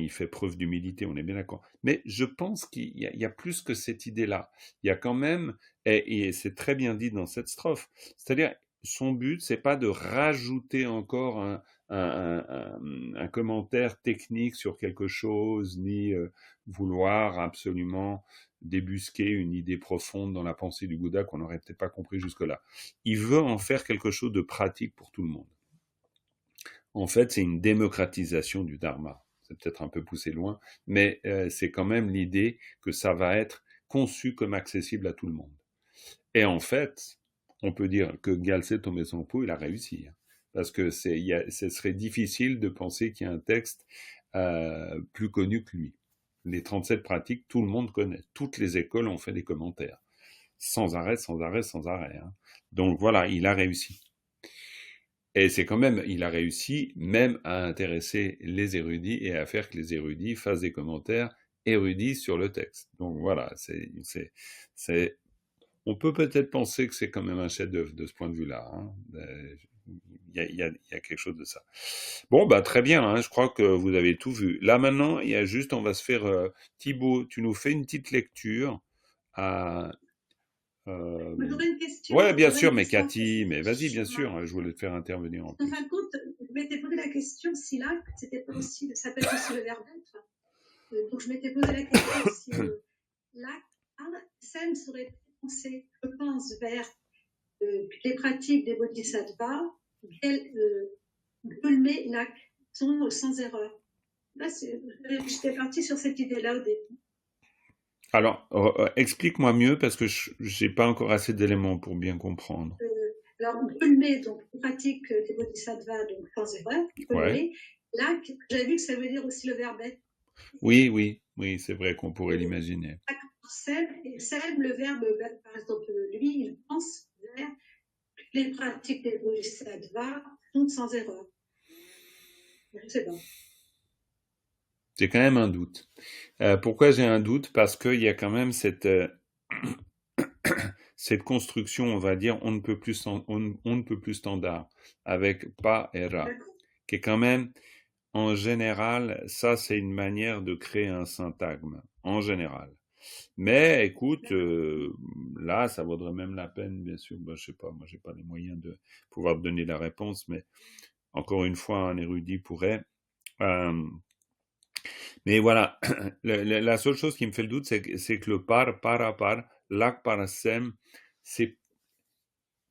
fait preuve d'humilité, on est bien d'accord. Mais je pense qu'il y a plus que cette idée-là. Il y a quand même, et c'est très bien dit dans cette strophe, c'est-à-dire, son but, c'est pas de rajouter encore un commentaire technique sur quelque chose, ni vouloir absolument débusquer une idée profonde dans la pensée du Bouddha qu'on n'aurait peut-être pas compris jusque-là. Il veut en faire quelque chose de pratique pour tout le monde. En fait, c'est une démocratisation du Dharma. C'est peut-être un peu poussé loin, mais c'est quand même l'idée que ça va être conçu comme accessible à tout le monde. Et en fait, on peut dire que Gyaltsen Tombé Zanpo, il a réussi. Hein, parce que ce serait difficile de penser qu'il y a un texte plus connu que lui. Les 37 pratiques, tout le monde connaît. Toutes les écoles ont fait des commentaires. Sans arrêt. Hein. Donc voilà, il a réussi. Et c'est quand même, il a réussi même à intéresser les érudits et à faire que les érudits fassent des commentaires érudits sur le texte. Donc voilà, on peut peut-être penser que c'est quand même un chef-d'œuvre de ce point de vue-là. Hein. Il y a quelque chose de ça. Bon, bah très bien, hein, je crois que vous avez tout vu. Là maintenant, il y a juste, on va se faire... Thibaut, tu nous fais une petite lecture à... J'aurais une question. Ouais, bien sûr, mais Cathy, mais vas-y, bien sûr, hein, je voulais te faire intervenir en plus. En fin de compte, je m'étais posé la question si l'acte, c'était pas aussi, ça peut être aussi le verbe être. Donc je m'étais posé la question si l'acte, Sem serait pensé, je pense, vers les pratiques des bodhisattvas, Gulme Lak sont sans erreur. Là, j'étais partie sur cette idée-là au début. Alors, explique-moi mieux parce que j'ai pas encore assez d'éléments pour bien comprendre. Alors, Gulme, donc pratique des bodhisattvas, donc sans erreur. Ouais. Lak, j'avais vu que ça veut dire aussi le verbe être. Oui, c'est vrai qu'on pourrait l'imaginer. Sem, le verbe, par exemple, lui, il pense vers les pratiques des bodhisattvas sont sans erreur. Je sais pas. J'ai quand même un doute. Pourquoi j'ai un doute? Parce qu'il y a quand même cette construction, on va dire, on ne peut plus standard, avec pa et ra, qui est quand même, en général, ça c'est une manière de créer un syntagme, en général. Mais écoute, là, ça vaudrait même la peine, bien sûr, je sais pas, moi j'ai pas les moyens de pouvoir te donner la réponse, mais encore une fois, un érudit pourrait. Mais voilà, la seule chose qui me fait le doute, c'est que le par, lak par sem, c'est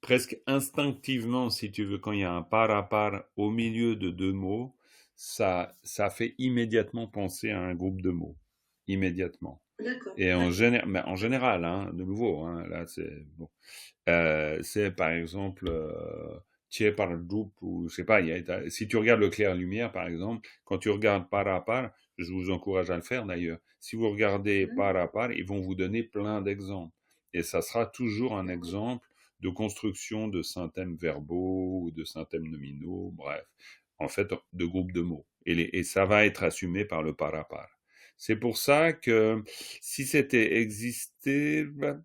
presque instinctivement, si tu veux, quand il y a un par au milieu de deux mots, ça fait immédiatement penser à un groupe de mots, immédiatement. D'accord. Et en général, hein, de nouveau, hein, là c'est bon, c'est par exemple tiers par groupe ou je sais pas. Si tu regardes le clair-lumière, par exemple, quand tu regardes par à part, je vous encourage à le faire d'ailleurs. Si vous regardez par à part, ils vont vous donner plein d'exemples, et ça sera toujours un exemple de construction de synthèmes verbaux ou de synthèmes nominaux, bref, en fait, de groupes de mots. Et ça va être assumé par le par à part. C'est pour ça que si c'était existé, me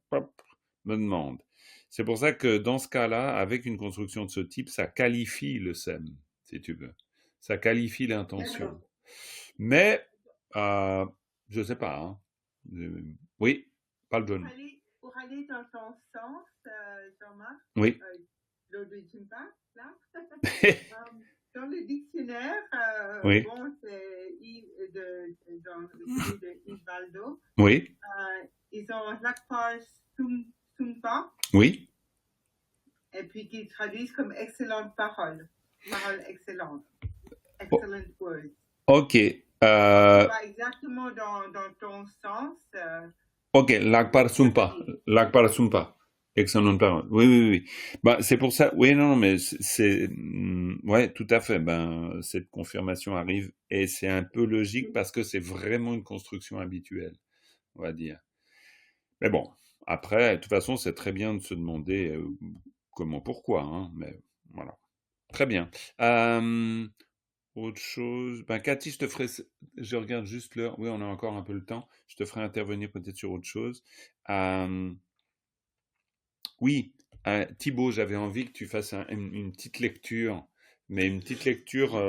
demande. C'est pour ça que dans ce cas-là, avec une construction de ce type, ça qualifie le sem, si tu veux. Ça qualifie l'intention. Mais, je sais pas. Hein. Oui, parle John. Pour aller dans ton sens, Jean-Marc, oui. Dans le dictionnaire, oui. Bon, c'est dans le livre de Yves Baldo. Oui. Ils ont Lakpar Sumpa. Oui. Et puis qu'ils traduisent comme excellente parole. Parole excellente. Excellent words. Ok. Pas exactement dans ton sens. Ok, Lakpar Sumpa. Lakpar Sumpa. Excellente parole. Oui. Bah, c'est pour ça. Oui, non, mais ouais, tout à fait. Ben, cette confirmation arrive et c'est un peu logique parce que c'est vraiment une construction habituelle, on va dire. Mais bon, après, de toute façon, c'est très bien de se demander comment, pourquoi, hein. Mais voilà. Très bien. Autre chose. Ben, Cathy, je regarde juste l'heure. Oui, on a encore un peu le temps. Je te ferai intervenir peut-être sur autre chose. Oui, Thibaut, j'avais envie que tu fasses une petite lecture, mais une petite lecture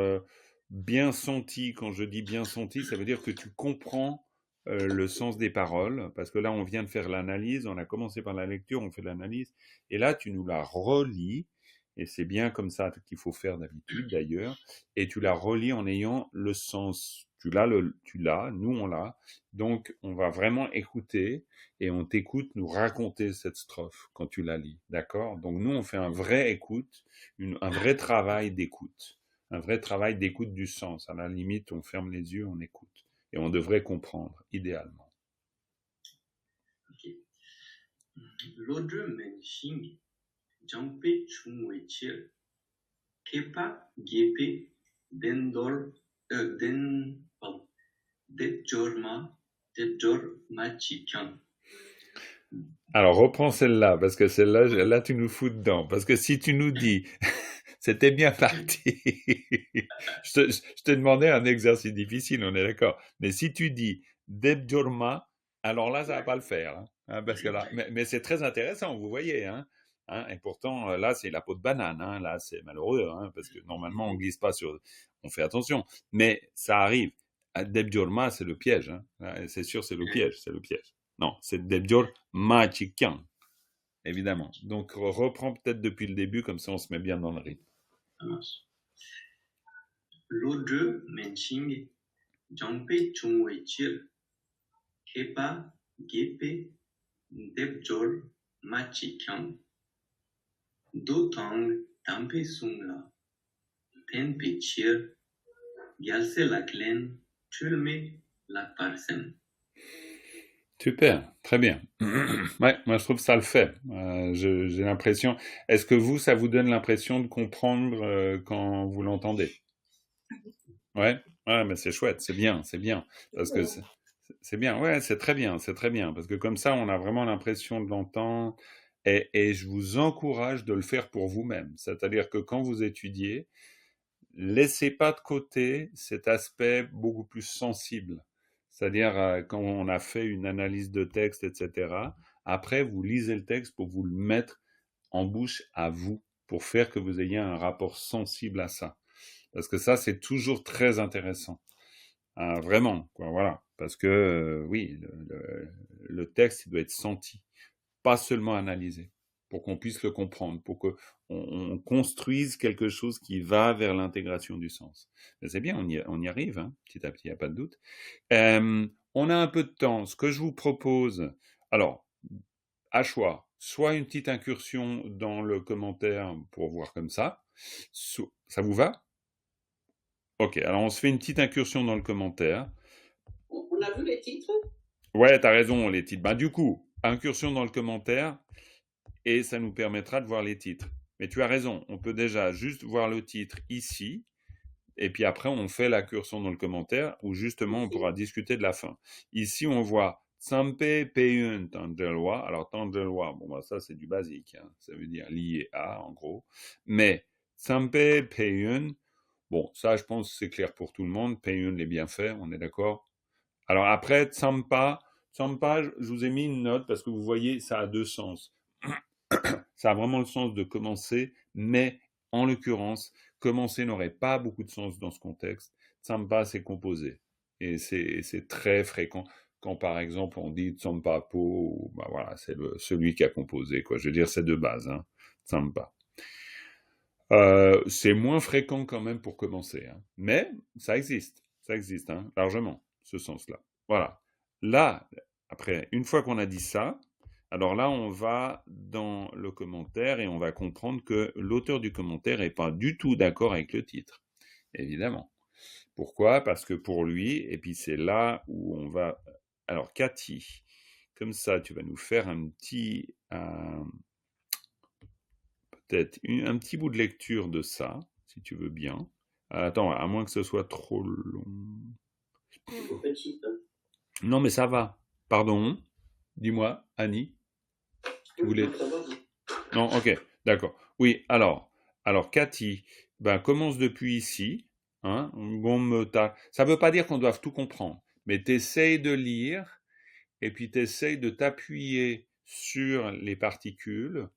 bien sentie. Quand je dis bien sentie, ça veut dire que tu comprends le sens des paroles, parce que là, on vient de faire l'analyse, on a commencé par la lecture, on fait l'analyse, et là, tu nous la relis, et c'est bien comme ça qu'il faut faire d'habitude d'ailleurs, et tu la relis en ayant le sens. Tu l'as, nous on l'a, donc on va vraiment écouter, et on t'écoute nous raconter cette strophe quand tu la lis, d'accord? Donc nous on fait un vrai écoute, un vrai travail d'écoute du sens. À la limite, on ferme les yeux, on écoute, et on devrait comprendre, idéalement. Ok. L'autre mention, jampe chungwechiel, kepa gepe dendor Alors, reprends celle-là, parce que celle-là, là, tu nous fous dedans. Parce que si tu nous dis, c'était bien parti, je te demandais un exercice difficile, on est d'accord. Mais si tu dis Debjorma, alors là, ça va pas le faire. Hein, parce que là, mais c'est très intéressant, vous voyez. Hein, Hein, et pourtant, là, c'est la peau de banane. Hein, là, c'est malheureux, hein, parce que normalement, on glisse pas sur... On fait attention. Mais ça arrive. Debjor c'est le piège. Hein. C'est sûr, c'est le piège. C'est le piège. Non, c'est Debjor Machikan. Évidemment. Donc, reprends peut-être depuis le début, comme ça, on se met bien dans le rythme. Ça marche. L'autre menching, jangpe chungwei chil, kepa, gepe, debjor, machikyang, dotang, dampe sungla, tenpe chir, gyalse laklen, chulme, lakparsen. Super, très bien. Ouais, moi je trouve que ça le fait. J'ai l'impression. Est-ce que vous, ça vous donne l'impression de comprendre quand vous l'entendez? Ouais, mais c'est chouette, c'est bien, parce que c'est bien. Ouais, c'est très bien, parce que comme ça, on a vraiment l'impression de l'entendre. Et je vous encourage de le faire pour vous-même. C'est-à-dire que quand vous étudiez, laissez pas de côté cet aspect beaucoup plus sensible. C'est-à-dire, quand on a fait une analyse de texte, etc., après, vous lisez le texte pour vous le mettre en bouche à vous, pour faire que vous ayez un rapport sensible à ça. Parce que ça, c'est toujours très intéressant. Vraiment, quoi, voilà. Parce que, oui, le texte, il doit être senti, pas seulement analysé, pour qu'on puisse le comprendre, pour qu'on construise quelque chose qui va vers l'intégration du sens. Mais c'est bien, on y arrive, hein, petit à petit, il n'y a pas de doute. On a un peu de temps. Ce que je vous propose, alors, à choix, soit une petite incursion dans le commentaire pour voir comme ça. Ça vous va? Ok, alors on se fait une petite incursion dans le commentaire. On a vu les titres? Ouais, t'as raison, les titres. Ben, du coup, incursion dans le commentaire, et ça nous permettra de voir les titres. Mais tu as raison, on peut déjà juste voir le titre ici, et puis après on fait l'incursion dans le commentaire, où justement on pourra discuter de la fin. Ici on voit Tsampe Peyun Tangelwa. Alors Tangelwa, bon, ça c'est du basique, hein. Ça veut dire lié à, en gros. Mais Tsampe Peyun, bon, ça je pense que c'est clair pour tout le monde. Peyun, les bienfaits, on est d'accord? Alors après, Tsampa, je vous ai mis une note parce que vous voyez, ça a deux sens. Ça a vraiment le sens de commencer, mais en l'occurrence, commencer n'aurait pas beaucoup de sens dans ce contexte. Tsampa, c'est composé. Et c'est très fréquent. Quand par exemple on dit Tsampapo, bah voilà, c'est celui qui a composé, quoi. Je veux dire, c'est de base, hein, Tsampa. C'est moins fréquent quand même pour commencer, hein. Mais ça existe, hein, largement, ce sens-là. Voilà. Là, après, une fois qu'on a dit ça, alors là, on va dans le commentaire et on va comprendre que l'auteur du commentaire n'est pas du tout d'accord avec le titre, évidemment. Pourquoi? Parce que pour lui, et puis c'est là où on va... Alors, Cathy, comme ça, tu vas nous faire un petit... peut-être un petit bout de lecture de ça, si tu veux bien. Attends, à moins que ce soit trop long. Non, mais ça va. Pardon. Dis-moi, Annie. Tu voulais... Non, ok, d'accord. Oui, alors Cathy, commence depuis ici. Hein, ça ne veut pas dire qu'on doit tout comprendre, mais t'essayes de lire et puis t'essayes de t'appuyer sur les particules,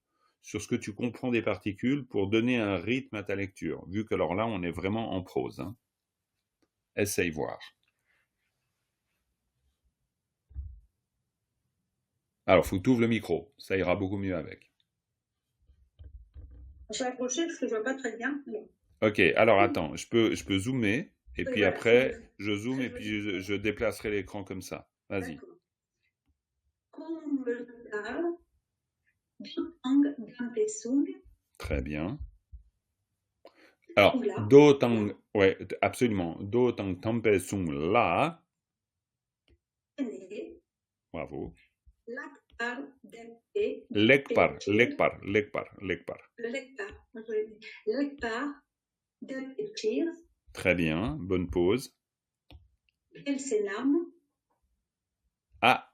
sur ce que tu comprends des particules pour donner un rythme à ta lecture, vu que alors là, on est vraiment en prose. Hein. Essaye voir. Alors, faut que tu ouvres le micro, ça ira beaucoup mieux avec. Je vais approcher parce que je ne vois pas très bien. Ok, alors attends, je peux zoomer, et puis après, je zoome et puis je déplacerai l'écran comme ça. Vas-y. Très bien. Alors, Dotang, ouais, absolument. Dotang Tampesung La. Bravo. Lekpar. Très bien, bonne pause. Ah.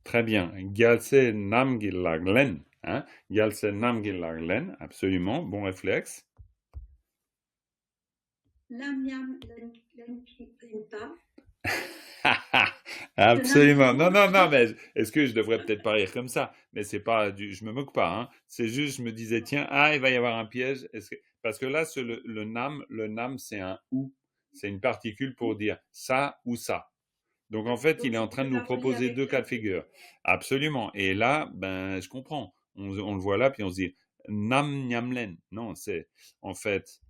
Très bien. Gyalse Namgilaglen. Hein? Gyalse Namgilaglen, absolument, bon réflexe. Absolument. Non, non, non, mais est-ce que je devrais peut-être pas rire comme ça? Mais c'est pas je me moque pas, hein. C'est juste, je me disais, tiens, il va y avoir un piège. Parce que là, le nam, c'est un ou. C'est une particule pour dire ça ou ça. Donc, en fait, il est en train de nous proposer deux cas de figure. Absolument. Et là, ben, je comprends. On le voit là, puis on se dit, nam, nyamlen. Non, en fait,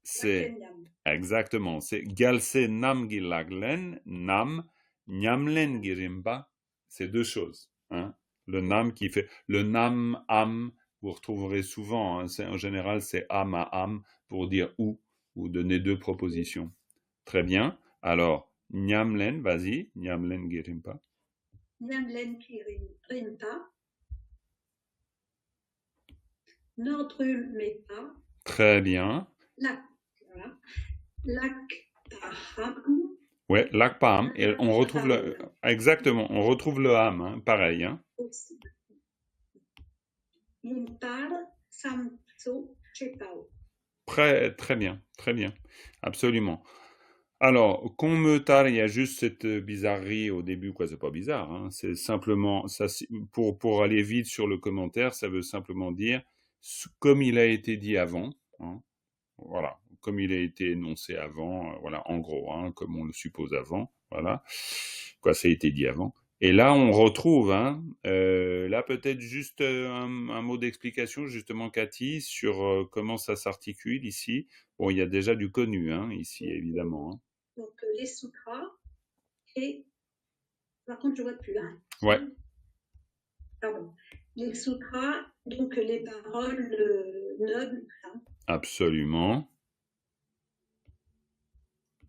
c'est, exactement, c'est galse nam gilaglen, nam, nyamlen girimba. C'est deux choses, hein. Le nam qui fait, le nam, am, vous retrouverez souvent, hein, en général, c'est am à am pour dire ou donner deux propositions. Très bien. Alors, nyamlen, vas-y, nyamlen girimpa. Nyamlen girimpa. Nordrul mepa. Très bien. Lakpaham. Ouais, lakpaham. Et on retrouve exactement, on retrouve le ham, hein, pareil, hein. Impar samso chepao. Très bien, très bien. Absolument. Alors, Konmetar, il y a juste cette bizarrerie au début, quoi, c'est pas bizarre, hein. C'est simplement, ça, pour aller vite sur le commentaire, ça veut simplement dire, comme il a été dit avant, hein. Voilà, comme il a été énoncé avant, voilà, en gros, hein, comme on le suppose avant, voilà, quoi, ça a été dit avant. Et là, on retrouve, hein, là peut-être juste un mot d'explication, justement, Cathy, sur comment ça s'articule ici. Bon, il y a déjà du connu, hein, ici, évidemment. Hein. Donc, les sutras et... Par contre, je ne vois plus, hein. Ouais. Pardon. Les sutras, donc les paroles nobles. Hein. Absolument.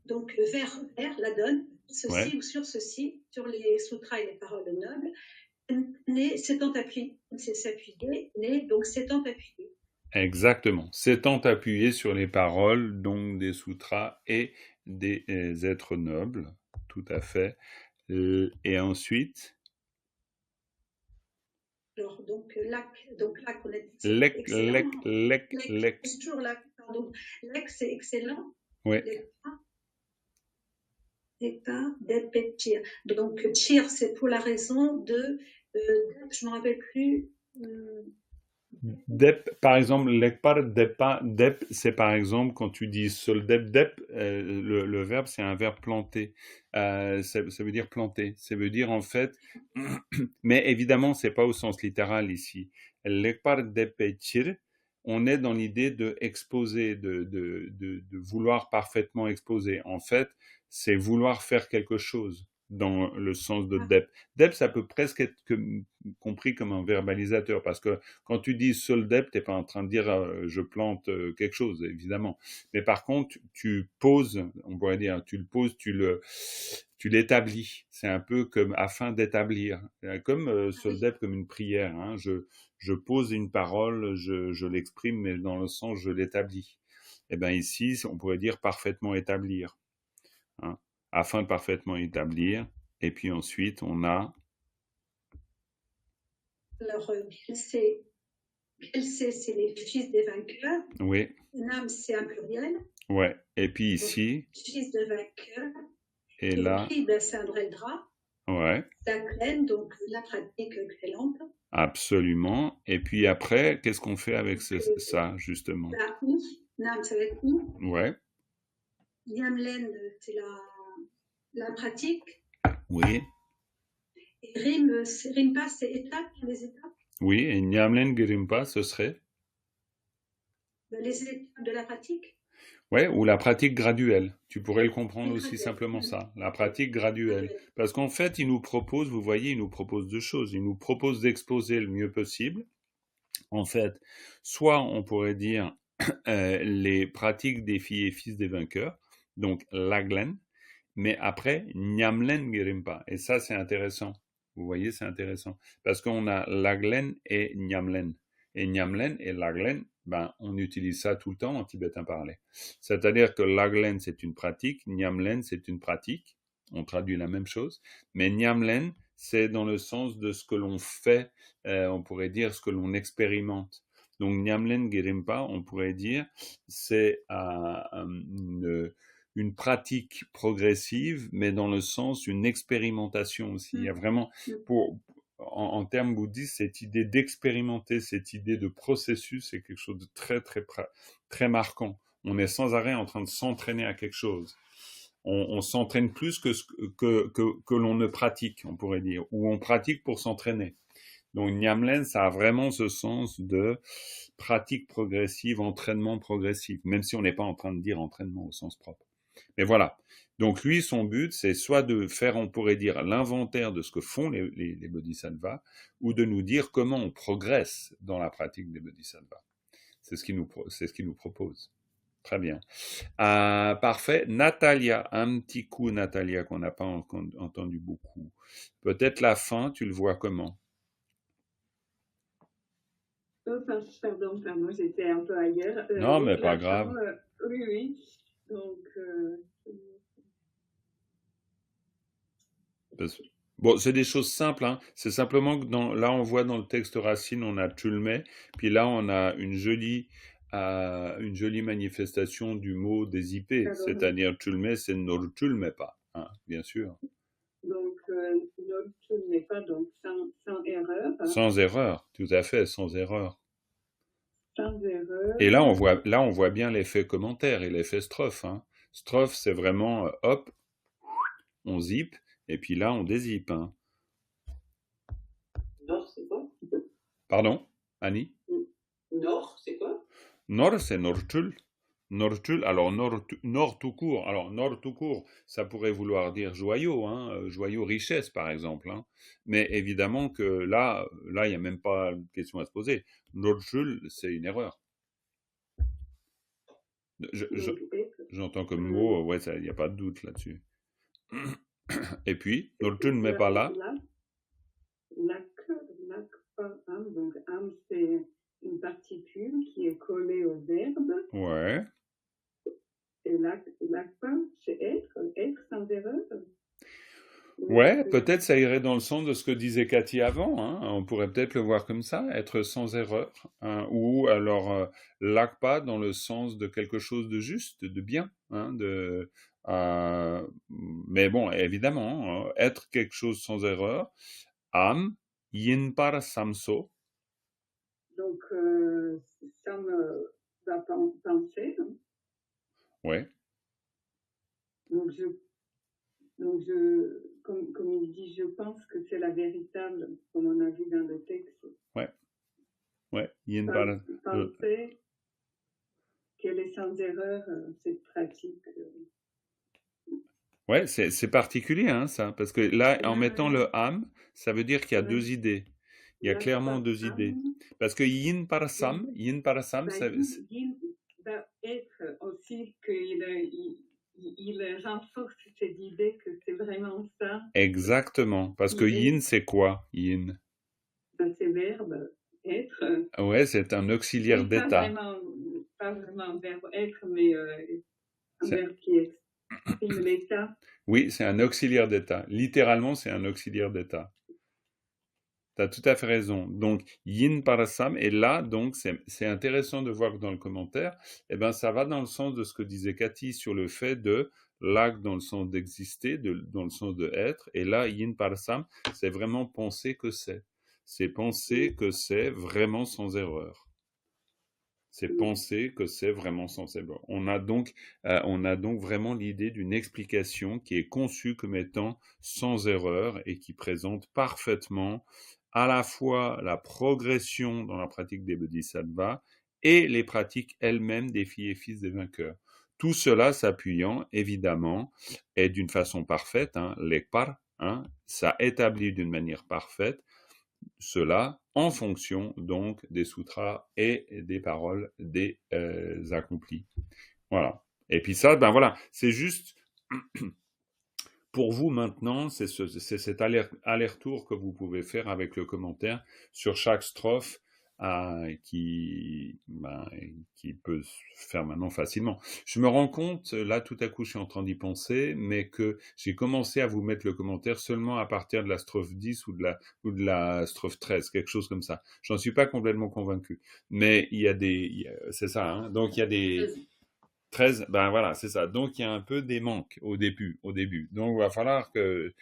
Donc, vers la donne, ceci ou sur ceci, sur les sutras et les paroles nobles, s'étant appuyé, c'est s'appuyer, donc s'étant appuyé. Exactement, s'étant appuyé sur les paroles donc des sutras et des êtres nobles, tout à fait. Et ensuite alors, donc, lac, on a dit lec. C'est toujours lac, pardon. Lec, c'est excellent. Oui. Et pas d'epechir. Donc, chir, c'est pour la raison de, je ne me rappelle plus. Dep, par exemple, lekpar, depa, dep, c'est par exemple quand tu dis sol dep, le verbe c'est un verbe planté. Ça veut dire planter. Ça veut dire en fait, mais évidemment c'est pas au sens littéral ici. Lekpar depechir, on est dans l'idée de exposer, de vouloir parfaitement exposer. En fait, c'est vouloir faire quelque chose dans le sens de dep. Dep, ça peut presque être compris comme un verbalisateur, parce que quand tu dis sol dep, t'es pas en train de dire je plante quelque chose, évidemment. Mais par contre, tu poses, on pourrait dire, tu le poses, tu l'établis. C'est un peu comme afin d'établir, comme sol dep, comme une prière. Hein. Je pose une parole, je l'exprime, mais dans le sens je l'établis. Et bien ici, on pourrait dire parfaitement établir. Hein. Afin de parfaitement établir. Et puis ensuite, on a... Alors, c'est les fils des vainqueurs. Oui. Nam, c'est un pluriel. Ouais. Et puis ici... Donc, fils de vainqueurs. Et là... c'est un dreldra. Ouais. Daklen, donc la pratique clélante. Absolument. Et puis après, qu'est-ce qu'on fait avec ça, justement? La ou. Nam, ça va être ou. Ouais. Yamlen, c'est la pratique. Oui. Et rimpa, c'est étape, les étapes. Oui, et nyamlen girimpa, ce serait les étapes de la pratique. Ouais, ou la pratique graduelle. Tu pourrais le comprendre aussi simplement ça, la pratique graduelle. Parce qu'en fait, il nous propose, vous voyez, il nous propose deux choses. Il nous propose d'exposer le mieux possible. En fait, soit on pourrait dire les pratiques des filles et fils des vainqueurs, donc laglen, mais après nyamlen girimpa. Et ça, c'est intéressant. Vous voyez, c'est intéressant. Parce qu'on a laglen et nyamlen. Et nyamlen et laglen, ben, on utilise ça tout le temps en tibétain parlé. C'est-à-dire que laglen, c'est une pratique, nyamlen, c'est une pratique. On traduit la même chose. Mais nyamlen, c'est dans le sens de ce que l'on fait, on pourrait dire ce que l'on expérimente. Donc, nyamlen girimpa, on pourrait dire, c'est une pratique progressive, mais dans le sens d'une expérimentation aussi. Il y a vraiment, en termes bouddhistes, cette idée d'expérimenter, cette idée de processus, c'est quelque chose de très, très, très marquant. On est sans arrêt en train de s'entraîner à quelque chose. On s'entraîne plus que l'on ne pratique, on pourrait dire, ou on pratique pour s'entraîner. Donc Nyamlen, ça a vraiment ce sens de pratique progressive, entraînement progressif, même si on n'est pas en train de dire entraînement au sens propre. Mais voilà. Donc lui, son but, c'est soit de faire, on pourrait dire, l'inventaire de ce que font les bodhisattvas, ou de nous dire comment on progresse dans la pratique des bodhisattvas. C'est ce qu'il nous propose. Très bien. Parfait. Natalia, un petit coup, Natalia, qu'on n'a pas entendu beaucoup. Peut-être la fin, tu le vois comment? Pardon, j'étais un peu ailleurs. Non, mais pas grave. Oui. Donc, bon, c'est des choses simples. Hein. C'est simplement que là, on voit dans le texte racine, on a Tulme, puis là, on a une jolie manifestation du mot des IP, c'est-à-dire Tulme, c'est Nortulme pas, hein, bien sûr. Donc, Nortulme pas, donc sans erreur. Hein. Sans erreur, tout à fait, sans erreur. Sans erreur. Et là, on voit bien l'effet commentaire et l'effet strophe. Hein. Strophe, c'est vraiment, hop, on zip, et puis là, on dézip. Hein. Nord, c'est quoi? Pardon, Annie? Nord, c'est quoi? Nord, c'est Nortul. Nortul, alors nord tout court. Alors nord tout court, ça pourrait vouloir dire joyau, hein, joyau richesse par exemple. Hein. Mais évidemment que là, il n'y a même pas de question à se poser. Nortul, c'est une erreur. J'entends comme mot, ouais, il n'y a pas de doute là-dessus. Et puis, Nortul ne met pas là. Donc âme, c'est une particule qui est collée au verbe. Ouais. Et l'akpa, c'est être sans erreur. Ouais, peut-être ça irait dans le sens de ce que disait Cathy avant. Hein. On pourrait peut-être le voir comme ça, être sans erreur. Hein. Ou alors l'akpa dans le sens de quelque chose de juste, de bien. Hein, mais bon, évidemment, hein, être quelque chose sans erreur. Am, yin par samso. Donc, ça me va penser. Hein. Ouais. Donc, comme il dit, je pense que c'est la véritable, comme on a vu dans le texte. Ouais. Penser qu'elle est sans erreur, cette pratique. Ouais, c'est particulier, hein, ça, parce que là, en mettant le am, ça veut dire qu'il y a deux idées. Il y a clairement deux idées. Parce que yin parasam, ça... Yin va être aussi qu'il renforce cette idée que c'est vraiment ça. Exactement. Parce que yin, c'est quoi, yin? C'est verbe être. Ouais, c'est un auxiliaire d'état. Pas vraiment verbe être, mais un verbe qui exprime l'état. Oui, c'est un auxiliaire d'état. Littéralement, c'est un auxiliaire d'état. Tu as tout à fait raison. Donc, yin parasam, et là, donc, c'est intéressant de voir que dans le commentaire, eh ben, ça va dans le sens de ce que disait Cathy sur le fait de l'acte dans le sens d'exister, dans le sens de être, et là, yin parasam, c'est vraiment penser que c'est. C'est penser que c'est vraiment sans erreur. C'est penser que c'est vraiment sans erreur. On a donc vraiment l'idée d'une explication qui est conçue comme étant sans erreur et qui présente parfaitement à la fois la progression dans la pratique des bodhisattvas et les pratiques elles-mêmes des filles et fils des vainqueurs. Tout cela s'appuyant, évidemment, et d'une façon parfaite, hein, lekpar, hein, ça établit d'une manière parfaite cela en fonction donc des sutras et des paroles des accomplis. Voilà. Et puis ça, ben voilà, c'est juste pour vous maintenant, c'est cet aller-retour que vous pouvez faire avec le commentaire sur chaque strophe qui peut se faire maintenant facilement. Je me rends compte, là tout à coup je suis en train d'y penser, mais que j'ai commencé à vous mettre le commentaire seulement à partir de la strophe 10 ou de la strophe 13, quelque chose comme ça. J'en suis pas complètement convaincu. Mais c'est ça, hein. Donc il y a des... 13, ben voilà, c'est ça. Donc, il y a un peu des manques au début. Donc, il va falloir que,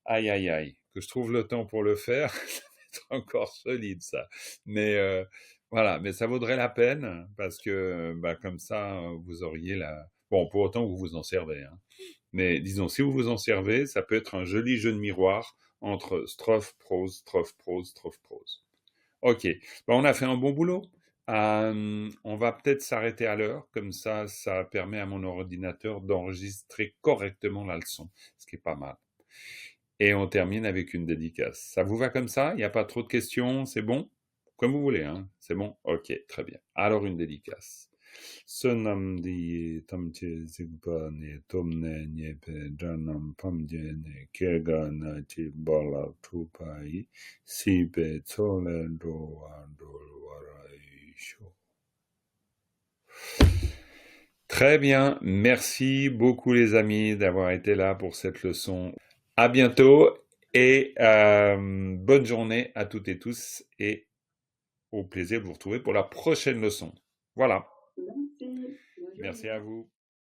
aïe, que je trouve le temps pour le faire. Ça va être encore solide, ça. Mais voilà, mais ça vaudrait la peine parce que comme ça, vous auriez la... Bon, pour autant, vous vous en servez. Hein. Mais disons, si vous vous en servez, ça peut être un joli jeu de miroir entre strophe, prose, strophe, prose, strophe, prose. Ok, on a fait un bon boulot. On va peut-être s'arrêter à l'heure, comme ça permet à mon ordinateur d'enregistrer correctement la leçon, ce qui est pas mal. Et on termine avec une dédicace. Ça vous va comme ça? Il n'y a pas trop de questions? C'est bon? Comme vous voulez, hein? C'est bon? Ok, très bien. Alors une dédicace. Sonam di tamche zigba ne tomne nyepe janam pamje ne kega na chi bala tupai sibe tsole do andol waraisho. Très bien, merci beaucoup les amis d'avoir été là pour cette leçon. À bientôt et bonne journée à toutes et tous et au plaisir de vous retrouver pour la prochaine leçon. Voilà. Merci. Merci à vous.